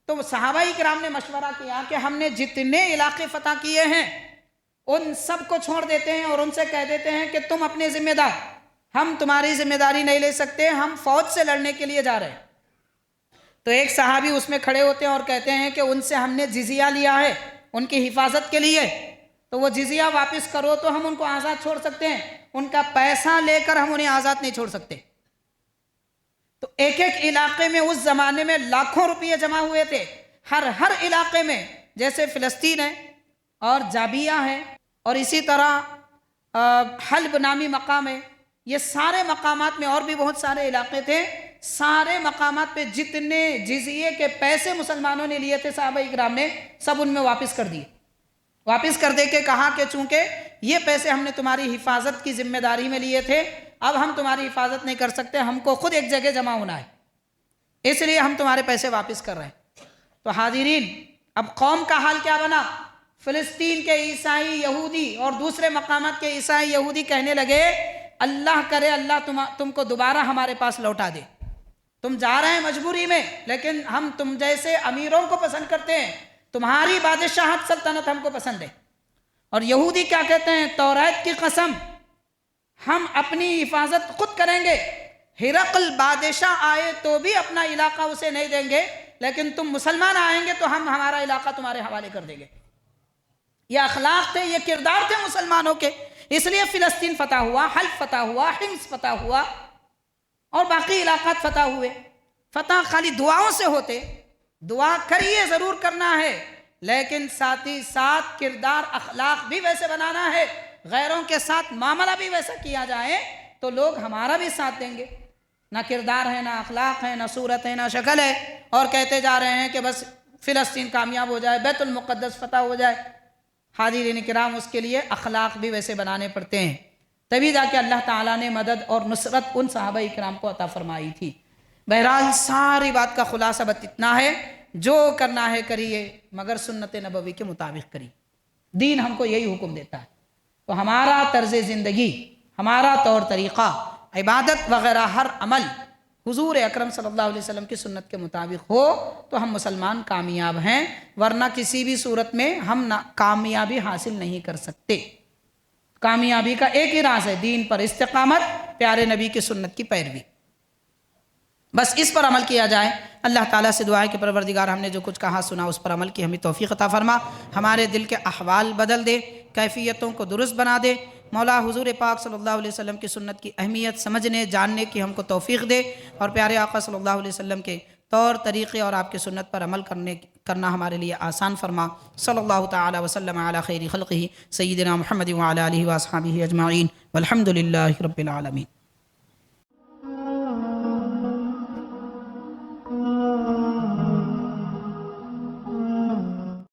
Speaker 1: تو صحابہ کرام نے مشورہ کیا کہ ہم نے جتنے علاقے فتح کیے ہیں ان سب کو چھوڑ دیتے ہیں اور ان سے کہہ دیتے ہیں کہ تم اپنے ذمہ دار، ہم تمہاری ذمہ داری نہیں لے سکتے، ہم فوج سے لڑنے کے لیے جا رہے ہیں۔ تو ایک صحابی اس میں کھڑے ہوتے ہیں اور کہتے ہیں کہ ان سے ہم نے جزیہ لیا ہے ان کی حفاظت کے لیے، تو وہ جزیہ واپس کرو تو ہم ان کو آزاد چھوڑ سکتے ہیں، ان کا پیسہ لے کر ہم انہیں آزاد نہیں چھوڑ سکتے۔ تو ایک ایک علاقے میں اس زمانے میں لاکھوں روپئے جمع ہوئے تھے، ہر علاقے میں، جیسے فلسطین ہے اور جابیہ ہے اور اسی طرح حلب نامی مقام ہے، یہ سارے مقامات میں اور بھی بہت سارے علاقے تھے، سارے مقامات پہ جتنے جزیے کے پیسے مسلمانوں نے لیے تھے صحابہ اکرام نے سب ان میں واپس کر دیے. واپس کر دے کے کہا کہ چونکہ یہ پیسے ہم نے تمہاری حفاظت کی ذمہ داری میں لیے تھے، اب ہم تمہاری حفاظت نہیں کر سکتے، ہم کو خود ایک جگہ جمع ہونا ہے، اس لیے ہم تمہارے پیسے واپس کر رہے ہیں. تو حاضرین، اب قوم کا حال کیا بنا؟ فلسطین کے عیسائی یہودی اور دوسرے مقامات کے عیسائی یہودی کہنے لگے اللہ کرے اللہ تم کو دوبارہ ہمارے پاس لوٹا دے. تم جا رہے ہیں مجبوری میں، لیکن ہم تم جیسے امیروں کو پسند کرتے ہیں، تمہاری بادشاہت سلطنت ہم کو پسند ہے. اور یہودی کیا کہتے ہیں؟ توریت کی قسم، ہم اپنی حفاظت خود کریں گے، ہرقل بادشاہ آئے تو بھی اپنا علاقہ اسے نہیں دیں گے، لیکن تم مسلمان آئیں گے تو ہم ہمارا علاقہ تمہارے حوالے کر دیں گے. یہ اخلاق تھے، یہ کردار تھے مسلمانوں کے، اس لیے فلسطین فتح ہوا، حلب فتح ہوا، حمص فتح ہوا اور باقی علاقات فتح ہوئے. فتح خالی دعاؤں سے ہوتے، دعا کریے، ضرور کرنا ہے، لیکن ساتھ ہی ساتھ کردار اخلاق بھی ویسے بنانا ہے، غیروں کے ساتھ معاملہ بھی ویسا کیا جائے تو لوگ ہمارا بھی ساتھ دیں گے. نہ کردار ہے، نہ اخلاق ہے، نہ صورت ہے، نہ شکل ہے، اور کہتے جا رہے ہیں کہ بس فلسطین کامیاب ہو جائے، بیت المقدس فتح ہو جائے. حاضرین کرام، اس کے لیے اخلاق بھی ویسے بنانے پڑتے ہیں، تبھی جا کے اللہ تعالیٰ نے مدد اور نصرت ان صحابہ اکرام کو عطا فرمائی تھی. بہرحال ساری بات کا خلاصہ بس اتنا ہے، جو کرنا ہے کریے مگر سنت نبوی کے مطابق کریے. دین ہم کو یہی حکم دیتا ہے. تو ہمارا طرز زندگی، ہمارا طور طریقہ، عبادت وغیرہ ہر عمل حضور اکرم صلی اللہ علیہ وسلم کی سنت کے مطابق ہو تو ہم مسلمان کامیاب ہیں، ورنہ کسی بھی صورت میں ہم کامیابی حاصل نہیں کر سکتے. کامیابی کا ایک ہی راز ہے، دین پر استقامت، پیارے نبی کی سنت کی پیروی. بس اس پر عمل کیا جائے. اللہ تعالیٰ سے دعا ہے کہ پروردگار ہم نے جو کچھ کہا سنا اس پر عمل کی ہمیں توفیق عطا فرما، ہمارے دل کے احوال بدل دے، کیفیتوں کو درست بنا دے. مولا حضور پاک صلی اللہ علیہ وسلم کی سنت کی اہمیت سمجھنے جاننے کی ہم کو توفیق دے، اور پیارے آقا صلی اللہ علیہ وسلم کے طور طریقے اور آپ کی سنت پر عمل کرنا ہمارے لیے آسان فرما. صلی اللہ تعالی وسلم علی خیر خلقہ سیدنا محمد وعلی آلہ واصحابہ اجمعین والحمد للہ رب العالمین.